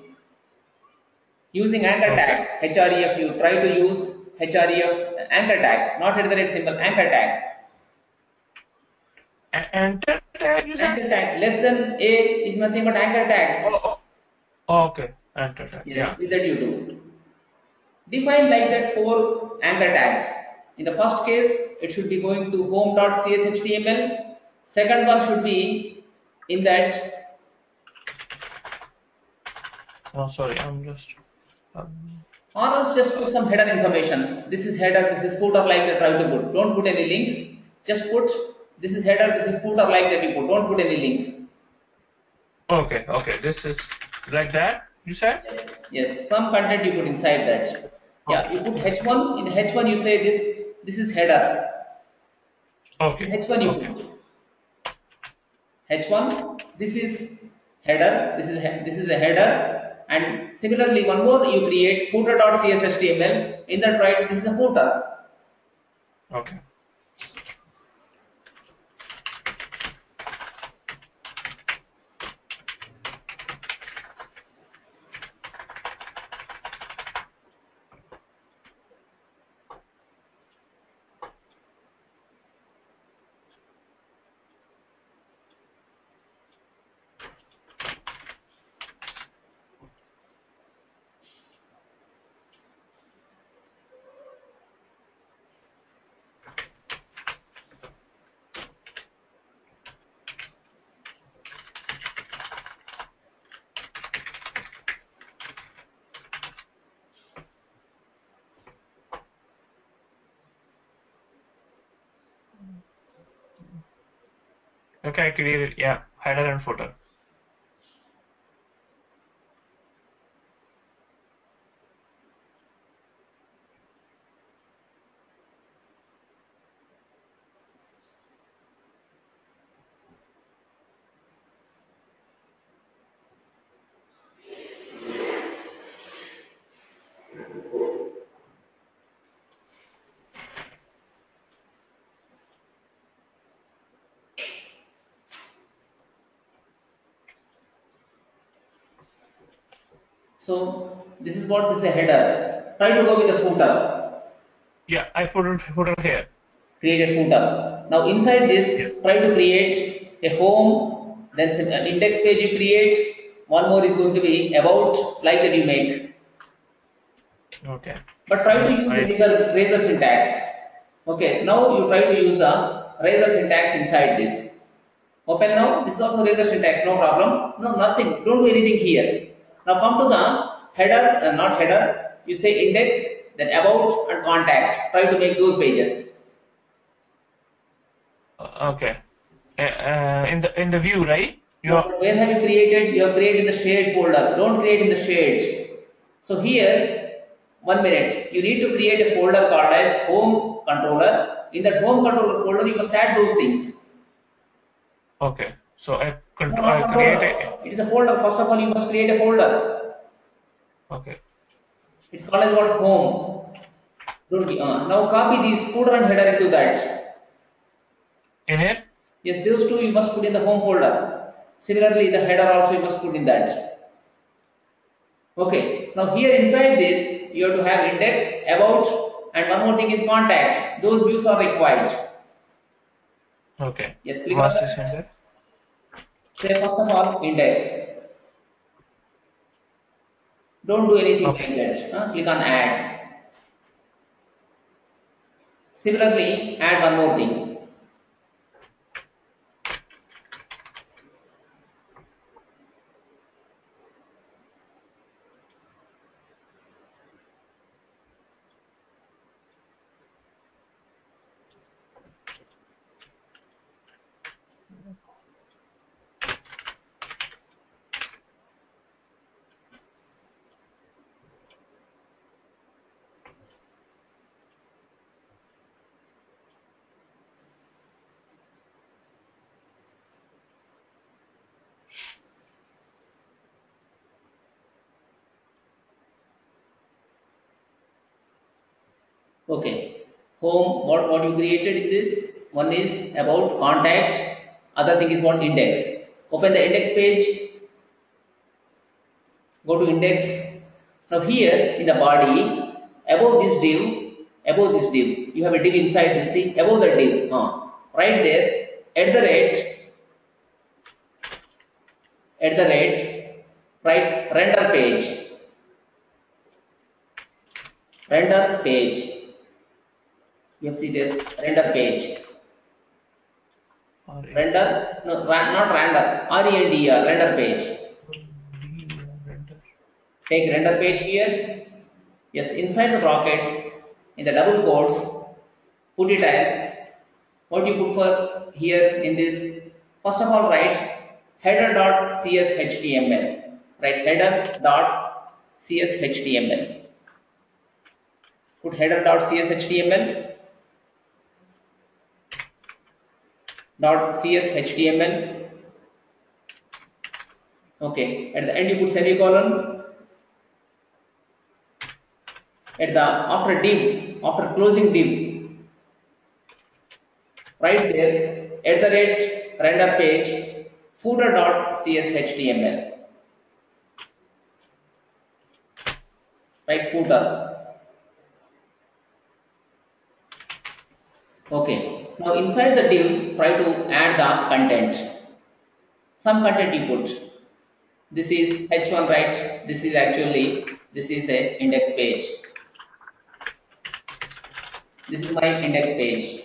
Using anchor tag, href, you try to use href anchor tag, not @ symbol, anchor tag. Anchor tag, you said? Anchor tag, less than a is nothing but anchor tag. Okay, anchor tag. Yes, yeah. with that you do. Define like that 4 anchor tags. In the first case, it should be going to home.cshtml. Second one should be in that. Oh, sorry, I'm just. Or else just put some header information. This is header, this is footer, like that. Try to put. Don't put any links. Just put this is header, this is footer, like that you put. Don't put any links. Okay, okay. This is like that, you said? Yes, yes. Some content you put inside that. Yeah, you Okay, put okay. H1. In H1 you say this is header. In Okay, H1 you okay. put H1. This is header. This is a header. And similarly, one more you create footer.cshtml. In that, right, this is a footer. Okay. Okay, I created, yeah, header and footer. So this is what this is a header. Try to go with the footer. Yeah, I put it footer here. Create a footer. Now inside Yeah. this, try to create a home. Then an index page you create. One more is going to be about, like that you make. Okay. But try to use I the razor syntax. Okay. Now you try to use the razor syntax inside this. Open now. This is also razor syntax. No problem. No, nothing. Don't do anything here. Now come to the header, not header. You say index, then about and contact. Try to make those pages. okay. In the view, right? You No, are, but where have you created? You have created in the shared folder. Don't create in the shared. So here, 1 minute. You need to create a folder called as home controller. In that home controller folder, you must add those things. okay. So No, not I create controller. a, It is a folder. First of all, you must create a folder. okay. It's called as what home. Don't be, now copy these footer and header into that. In it? Yes, those two you must put in the home folder. Similarly, the header also you must put in that. Okay. Now here inside this, you have to have index, about, and one more thing is contact. Those views are required. Okay. Yes, click on What's this that. in there? Say first of all index. Don't do anything Okay. like that. Click on add. Similarly, add one more thing. Okay. Home, what you created in this? One is about contact, other thing is what index. Open the index page, go to index. Now here in the body, above this div, you have a div inside this, see, above the div, right there, at the rate, at the rate, right, render page, you have see this, render page. Or Render, no, not render, R-E-N-D-R, render page. render. Take render page here. Yes, inside the brackets, in the double quotes, put it as What you put for here in this? First of all, write header.cshtml. Write header.cshtml. Put header.cshtml. .cshtml. Okay. At the end, you put semicolon. At the after div, after closing div, right there, at the rate render page footer.cshtml. Right, footer. Okay. Now inside the div, try to add the content. Some content you put. This is h1, right? This is a index page. This is my index page.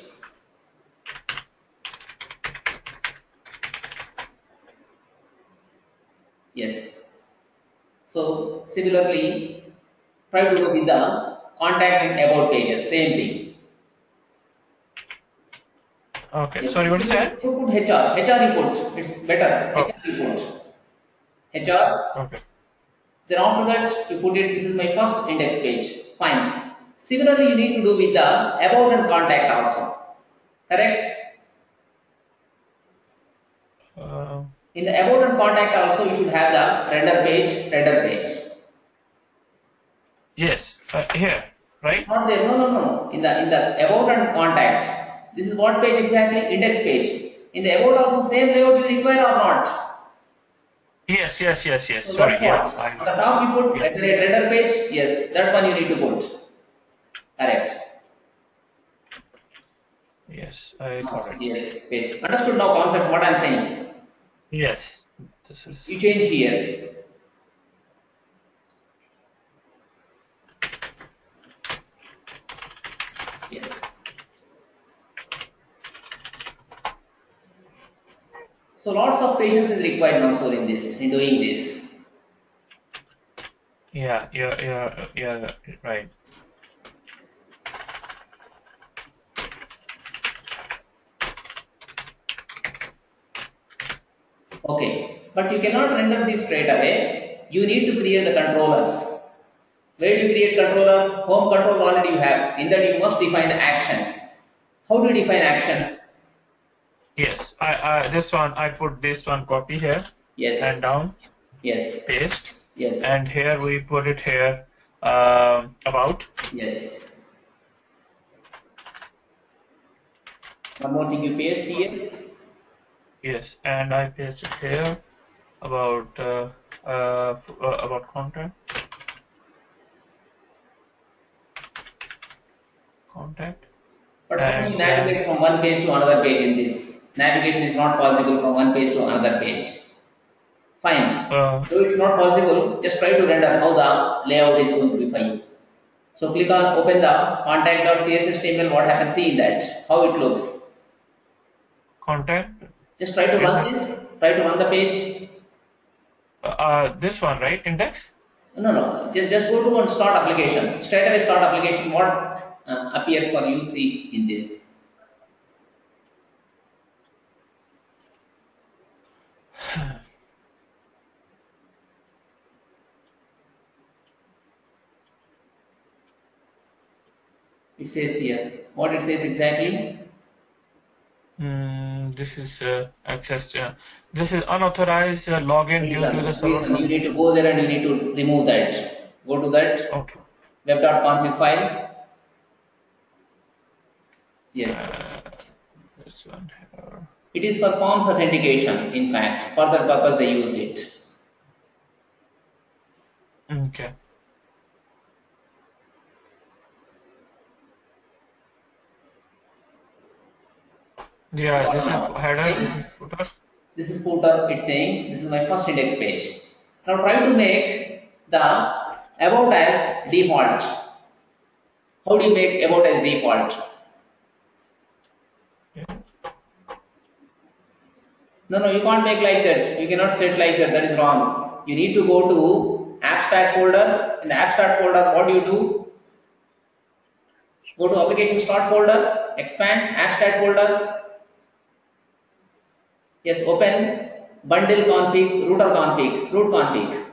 Yes. So similarly, try to do with the contact and about pages. Same thing. Okay. Yes. Sorry, what is that? You put HR. HR you put. It's better. Oh. HR you put. HR. Okay. Then after that you put it. This is my first index page. Fine. Similarly, you need to do with the about and contact also. Correct? In the about and contact also, you should have the render page. Yes. Here, right? Not there. No. In the about and contact. This is what page exactly? Index page. In the about also same layout you require or not? Yes. So Sorry. Yes. on the top you put render page. Yes, that one you need to put. Correct. Yes, I got it. Yes, page. Understood now concept what I am saying? Yes. This is. You change here. Yes. So lots of patience is required, Mansoor, in doing this. Yeah. Right. Okay, but you cannot render this straight away. You need to create the controllers. Where do you create controller? Home control already you have. In that you must define the actions. How do you define action? Yes. I this one I put this one copy here. Yes. And down. Yes. Paste. Yes. And here we put it here. About. Yes. One more thing you paste here. Yes, and I paste it here about content. Contact. But how do you navigate from one page to another page in this? Navigation is not possible from one page to another page. Fine. Though it's not possible, just try to render how the layout is going to be for you. So click on open the contact.cshtml. What happens? See in that how it looks. Contact. Just try to run this. Try to run the page. This one, right? Index. No. Just go to and start application. Straight away start application. What appears for you? See in this. It says here. What it says exactly? This is access. This is unauthorized login due to the server. You need to go there and you need to remove that. Go to that. Okay. Web.config file. Yes. This one here. It is for forms authentication. In fact, for that purpose they use it. Okay. Yeah, this is header, this is footer. This is footer, it's saying this is my first index page. Now try to make the about as default. How do you make about as default? Yeah. No, you can't make like that. You cannot set like that. That is wrong. You need to go to abstract folder. In the abstract folder, what do? Go to application start folder. expand abstract folder. Yes, open bundle config, router config, root config.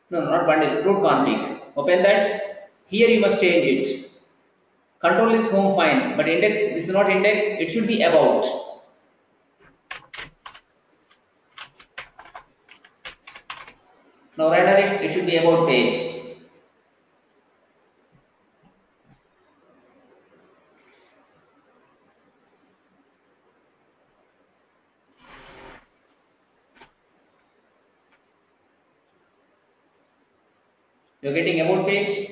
No, not bundle, root config. Open that. Here you must change it. Control is home fine, but index is not index, it should be about. Now render it, it should be about page. You're getting about page.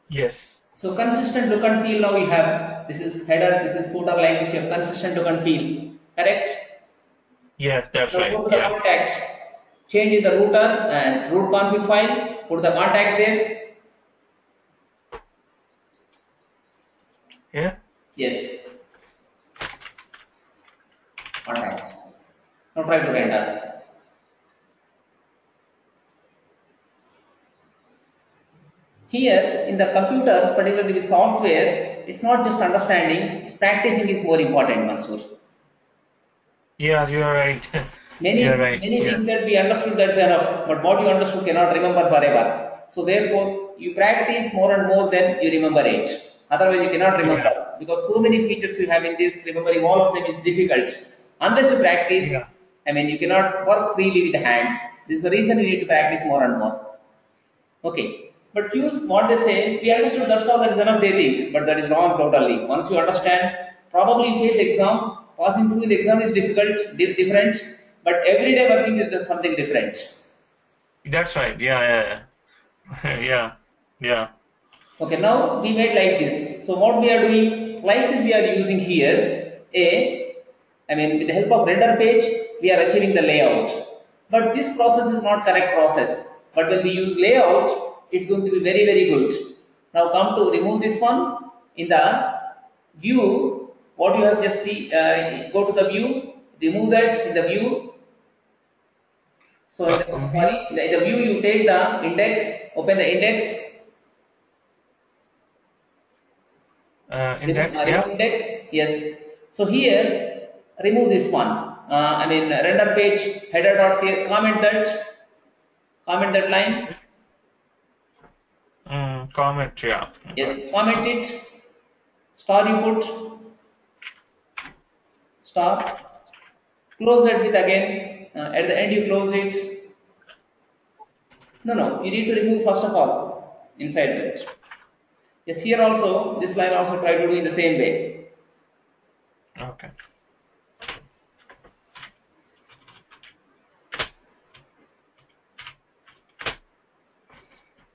Yes. So consistent look and feel now we have. This is header, this is footer, like this you have consistent look and feel. Correct? Yes, that's Now right. go to the Yeah. contact. Change in the router and root config file. Put the contact there. Yeah. Yes. Contact. Now try to render. Here in the computers, particularly with software, it's not just understanding, it's practicing is more important, Mansoor. Yeah, you're right. Many You're right. many things Yes. that we understood, that's enough, but what you understood cannot remember forever. So therefore, you practice more and more than you remember it. Otherwise, you cannot remember Yeah. because so many features you have in this. Remembering all of them is difficult. Unless you practice, Yeah. I mean, you cannot work freely with the hands. This is the reason you need to practice more and more. Okay. But few what they say, we understood that's all, that is enough they think, but that is wrong totally. Once you understand, probably you face exam, passing through the exam is difficult, different, but everyday working is just something different. That's right. Yeah. Yeah. Yeah. Yeah. Okay, now we made like this. So what we are doing, like this we are using here, I mean with the help of render page, we are achieving the layout. But this process is not correct process. But when we use layout, it's going to be very, very good. Now come to remove this one. In the view, what you have just see, go to the view, remove that in the view. So in the, View. sorry, in the view you take the index, open the index, Index. remove Yeah. index, yes. So here, remove this one. I mean, render page header.cl, comment that line. Comment. Yeah. Yes, comment it. Star you put, star. Close that with again. At the end you close it. No, you need to remove first of all inside that. Yes, here also, this line also try to do in the same way. Okay.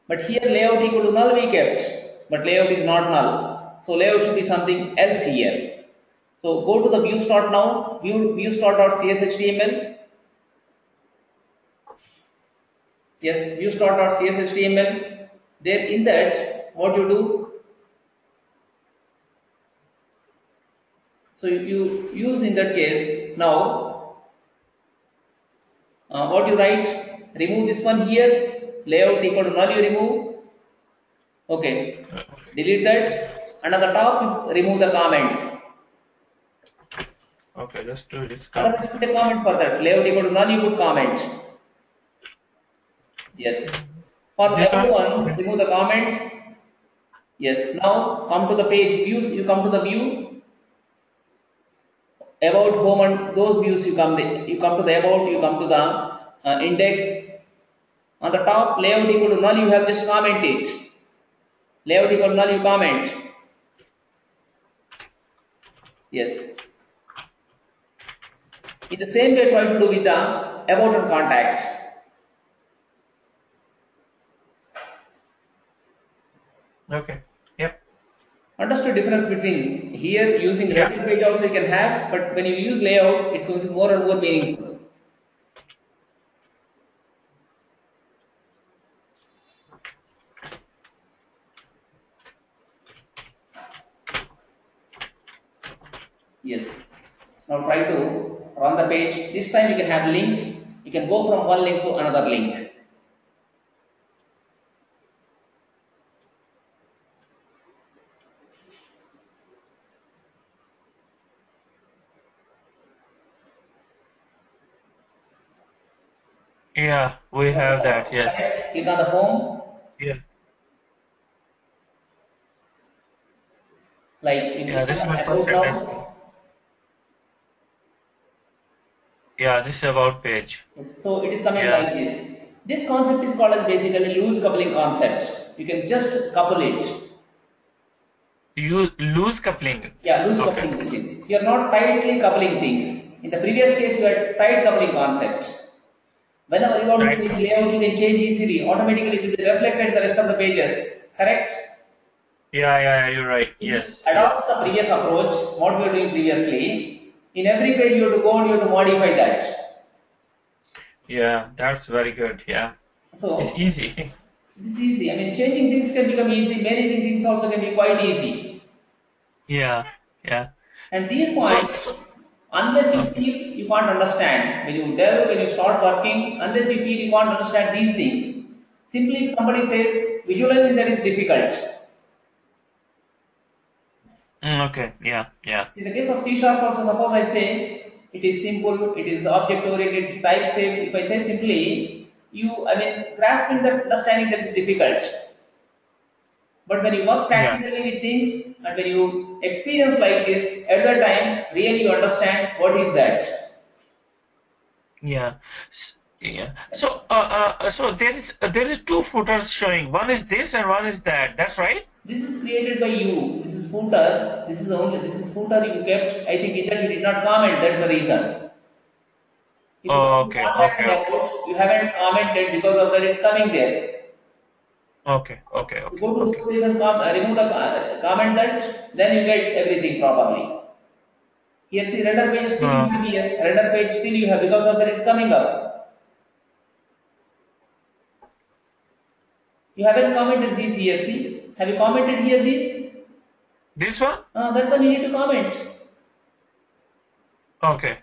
But here layout equal to null we kept, but layout is not null. So layout should be something else here. So go to the view start now, view start.cshtml. Yes, view start.cshtml. There in that, what you do, so you use in that case now, what you write, remove this one here, layout equal to null you remove. Okay, delete that, and at the top you remove the comments. Okay. Let's do this comment. Otherwise, put a comment for that. Layout equal to none, you put comment. Yes. For This every one. one, remove the comments. Yes. Now come to the page views. You come to the view about home and those views. You come. You come to the about. You come to the index. On the top, layout equal to null. You have just comment it. Layout equal to null. You comment. Yes. In the same way, try to do with the about and contact. Okay. Yep. Understood difference between here using Yeah. render page also you can have, but when you use layout, it's going to be more and more meaningful. Yes. Now try to run the page. This time you can have links. You can go from one link to another link. Yeah, we have that. Yes. Correct? Click on the home. Yeah. Like you Yeah, click this is on my first about sentence. now. Yeah, this is about page. Yes, so it is coming Yeah. like this. This concept is called as basically loose coupling concept. You can just couple it. You lose coupling. Yeah, loose Okay. coupling this is. You are not tightly coupling things. In the previous case, you had tight coupling concept. Whenever you want to Right change coupling. layout, you can change easily. Automatically, it will be reflected in the rest of the pages. Correct? Yeah, yeah, yeah, you're right. If you Yes, adopt yes. the previous approach, what we were doing previously, in every page you have to go and you have to modify that. Yeah, that's very good. Yeah. It's So easy. this is easy. I mean, changing things can become easy. Managing things also can be quite easy. Yeah, yeah. And these So, points, unless you okay. feel you can't understand, when you delve, when you start working, unless you feel you can't understand these things, simply if somebody says visualizing that is difficult. Okay. Yeah, yeah. In the case of C sharp also, suppose I say it is simple, it is object oriented, type safe. If I say simply, I mean, grasping that understanding that is difficult. But when you work Yeah, practically with things and when you experience like this, at that time, really you understand what is that. yeah. Yeah. So, so there is two footers showing. One is this and one is that. That's right? This is created by you. This is footer. This is footer you kept. I think in that you did not comment. That's the reason. If you come to Okay, contact okay, and about, you haven't commented because of that. It's coming there. okay, okay, You okay, go to the okay. place and remove the comment that, then you get everything properly. Here, see, render page still you Uh, have here. Render page still you have because of that. It's coming up. You haven't commented this here. See, have you commented here this? this one? That one you need to comment. Okay.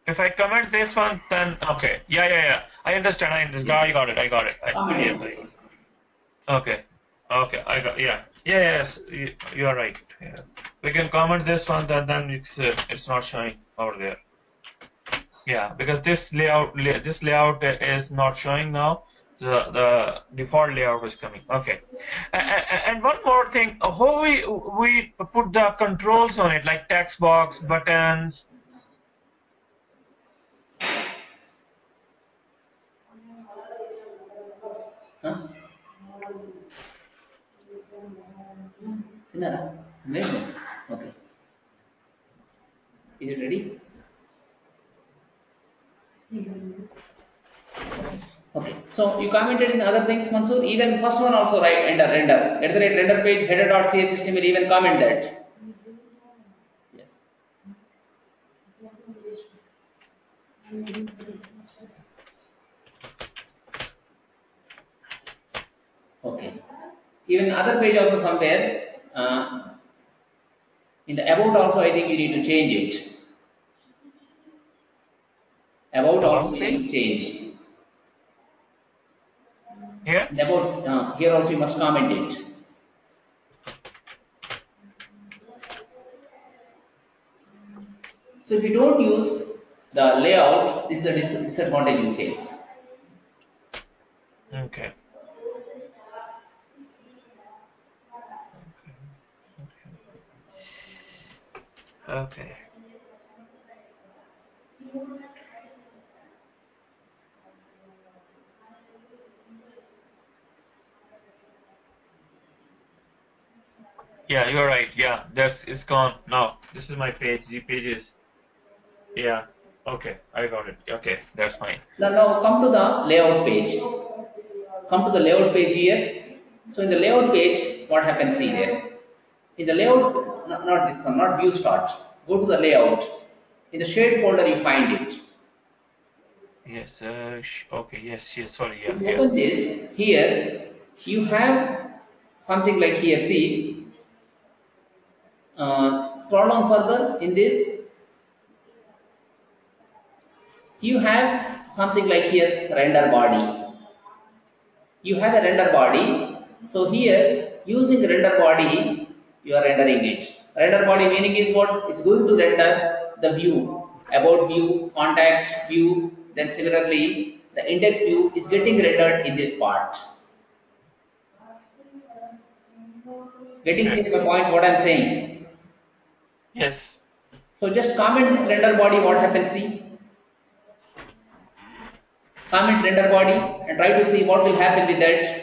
If I comment this one, then okay. Yeah, yeah, yeah. I understand. I understand. Yes, I got it. I got it. Yes, commented I this. got it. Okay. Okay. I got. Yeah. Yeah. Yes. You are right. Yeah. We can comment this one, then it's not showing over there. Yeah, because this layout is not showing now. The default layout is coming. Okay. And one more thing, how we put the controls on it, like text box, buttons. Huh? No, wait. Okay. Is it ready? Okay. So you commented in other things, Mansoor. Even first one also right render. At the rate render page header.cs system will even comment that. Yes. Okay. Even other page also somewhere. In the about also I think you need to change it. About also About you need page to change. here. And about here also you must comment it. So if you don't use the layout, this is the disadvantage you face. Okay. Okay. Yeah, you're right. Yeah, that's it's gone now. This is my page. The pages. Yeah. Okay, I got it. Okay, that's fine. Now come to the layout page. Come to the layout page here. So in the layout page, what happens see there? In the layout, not this one, not view start. Go to the layout. In the shade folder, you find it. Yes. Okay. Yes. Yes. Sorry. If Yeah. you Yeah. open this, here you have something like here. See, scroll down further in this, you have something like here render body. You have a render body. So here, using render body, you are rendering it. Render body meaning is what? It's going to render the view, about view, contact view, then similarly. the index view is getting rendered in this part. Getting Okay. clear my point what I'm saying? Yes. So just comment this render body, what happens, see. Comment render body and try to see what will happen with that.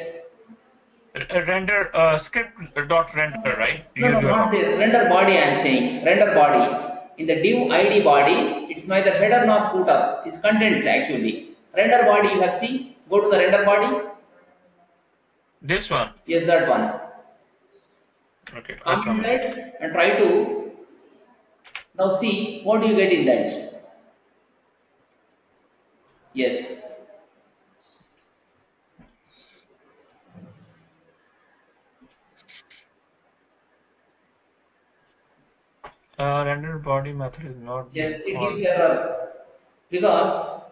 Render script dot render, right? No, no, You are not the talking. render body I am saying. Render body. In the div ID body, it's neither header nor footer. It's content actually. Render body you have seen. Go to the render body. This one. Yes, that one. Okay, I'll Comment comment. that and try to now see what do you get in that. Yes. Render body method is not Yes, being it gives called. error because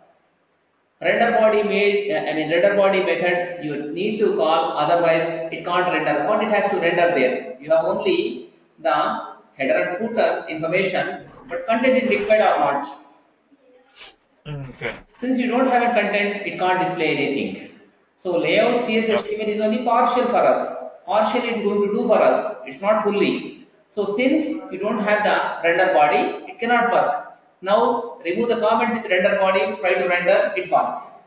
render body method you need to call, otherwise it can't render. What it has to render there? You have only the header and footer information, but content is required or not. Okay. Since you don't have a content, it can't display anything. So layout CSS Okay. HTML is only partial for us. Partially it's going to do for us. It's not fully. So since you don't have the render body, it cannot work. Now remove the comment with render body, try to render, it works.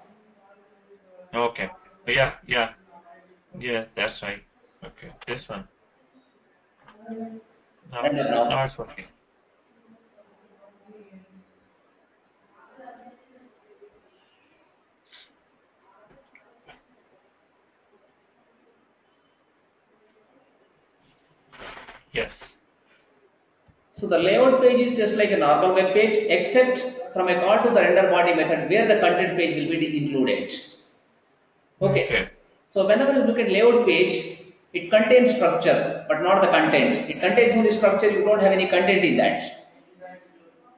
Okay. Yeah. Yeah. Yes, that's right. Okay. This one. Render Now now. it's working. Yes. So the layout page is just like a normal web page, except from a call to the render body method where the content page will be included. Okay. Okay. So whenever you look at layout page, it contains structure, but not the content. It contains only structure, you don't have any content in that.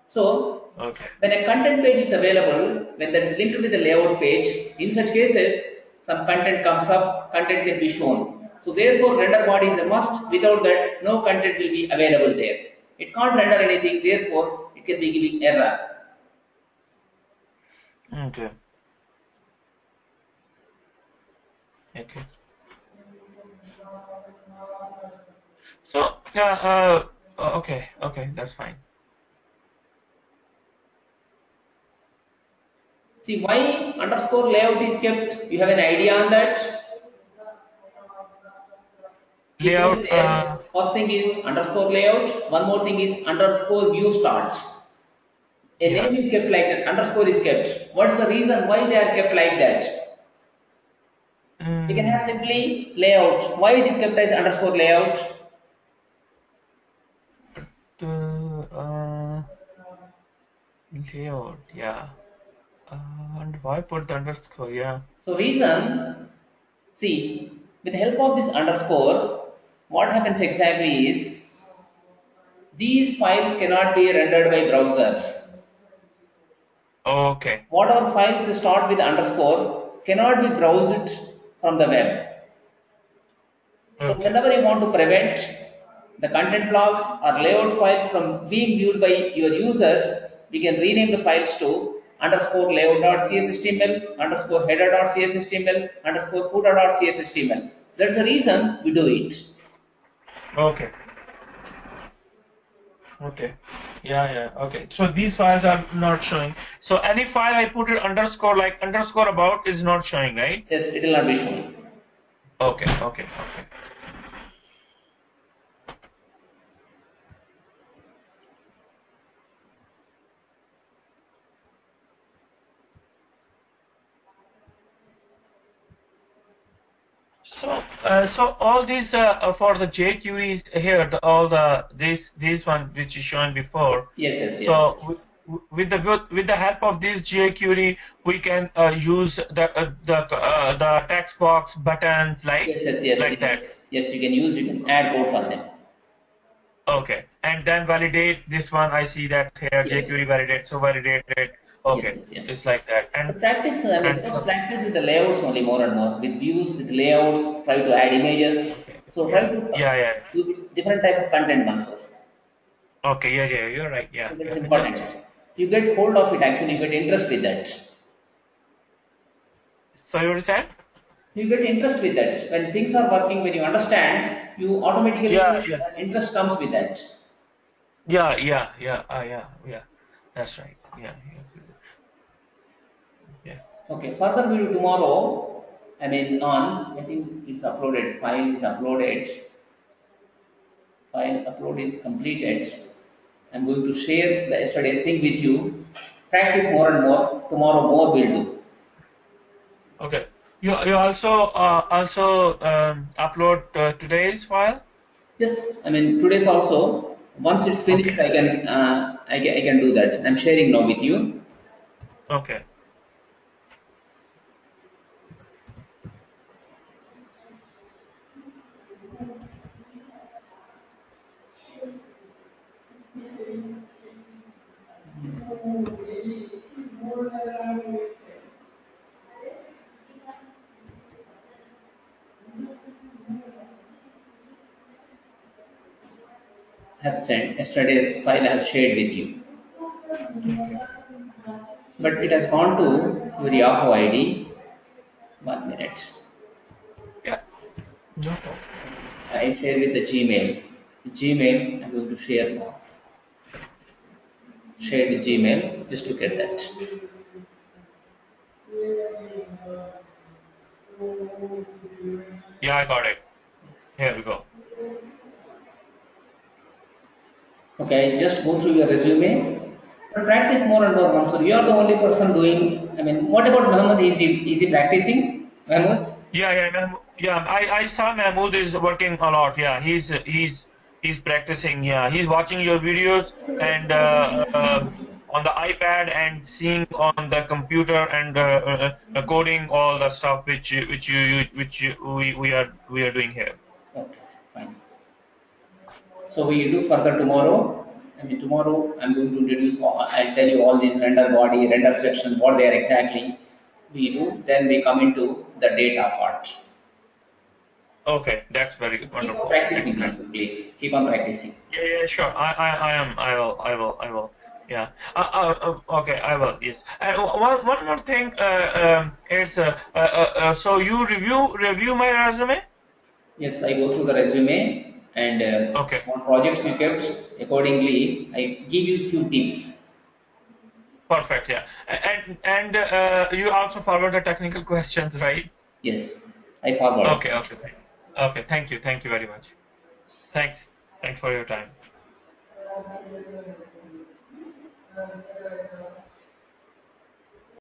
So Okay. when a content page is available, when that is linked with the layout page, in such cases, some content comes up, content can be shown. So therefore, render body is a must. Without that, no content will be available there. It can't render anything, therefore, it can be giving error. Okay. Okay. So yeah. Okay. Okay. That's fine. See why underscore layout is kept? You have an idea on that? If Layout. there, first thing is underscore layout, one more thing is underscore view start. A Yeah. name is kept like that, underscore is kept. What's the reason why they are kept like that? You can have Mm, simply layout. Why it is kept as underscore layout? uh, layout. Yeah. And why put the underscore? Yeah. So reason, see, with the help of this underscore, what happens exactly is these files cannot be rendered by browsers. Okay. Whatever files they start with underscore cannot be browsed from the web. So Okay. whenever you want to prevent the content blocks or layout files from being viewed by your users, we can rename the files to underscore layout.cshtml, underscore header.cshtml, underscore footer.cshtml. That's the reason we do it. Okay. Okay. Yeah, yeah. Okay. So these files are not showing. So any file I put it underscore like underscore about is not showing, right? Yes, it will not be shown. Okay. Okay. Okay. So all these for the jQueries here, all the these one which is showing before. Yes, yes, So yes. with the help of this jQuery, we can use the text box buttons Yes, yes, yes, like yes. that. Yes, you can use, you can add code for them. Okay, and then validate this one. I see that here Yes, jQuery validate. So validate it. yes, Okay, yes, yes. it's like that. So practice, And first practice with the layouts only more and more. With views, with layouts, try to add images. okay, So try yeah, to yeah, yeah. do different type of content also. Okay, yeah, yeah. You're right. Yeah, So that's yeah. important. You get hold of it actually, you get interest with that. So you said? You get interest with that. When things are working, when you understand, you automatically Yeah, yeah, interest comes with that. yeah. That's right. Yeah. Okay, further we do tomorrow. I mean, I think it's uploaded. File is uploaded. File upload is completed. I'm going to share the yesterday's thing with you. Practice more and more. Tomorrow more we'll do. Okay. You also upload today's file? Yes, I mean today's also. Once it's finished, Okay. I can do that. I'm sharing now with you. Okay. I have sent yesterday's file. I have shared with you, Okay. but it has gone to your Yahoo ID. 1 minute. Yeah. No problem. I share with the Gmail. Gmail. I'm going to share now. Share with Gmail. Just look at that. Yeah, I got it. Yes. Here we go. Okay, just go through your resume. But practice more and more, Mansoor. You are the only person doing. I mean, what about Muhammad? Is he practicing? Muhammad? I saw Mahmood is working a lot. Yeah, he's practicing. Yeah, he's watching your videos and on the iPad and seeing on the computer and coding all the stuff which we are doing here. Okay, fine. So we do further tomorrow. I mean, tomorrow I'm going to introduce. I'll tell you all these render body, render section, what they are exactly. We do. Then we come into the data part. Okay, that's very Keep on wonderful. practicing, Excellent. Mansoor, please. Keep on practicing. Yeah, sure. I am. I will. Yeah. Okay, I will. Yes. And one more thing. It's so you review my resume. Yes, I go through the resume and Okay. what projects you kept accordingly. I give you few tips. Perfect. Yeah. You also forward the technical questions, right? Yes, I forward. Okay. Okay. Thank you. Thank you very much. Thanks. Thanks for your time.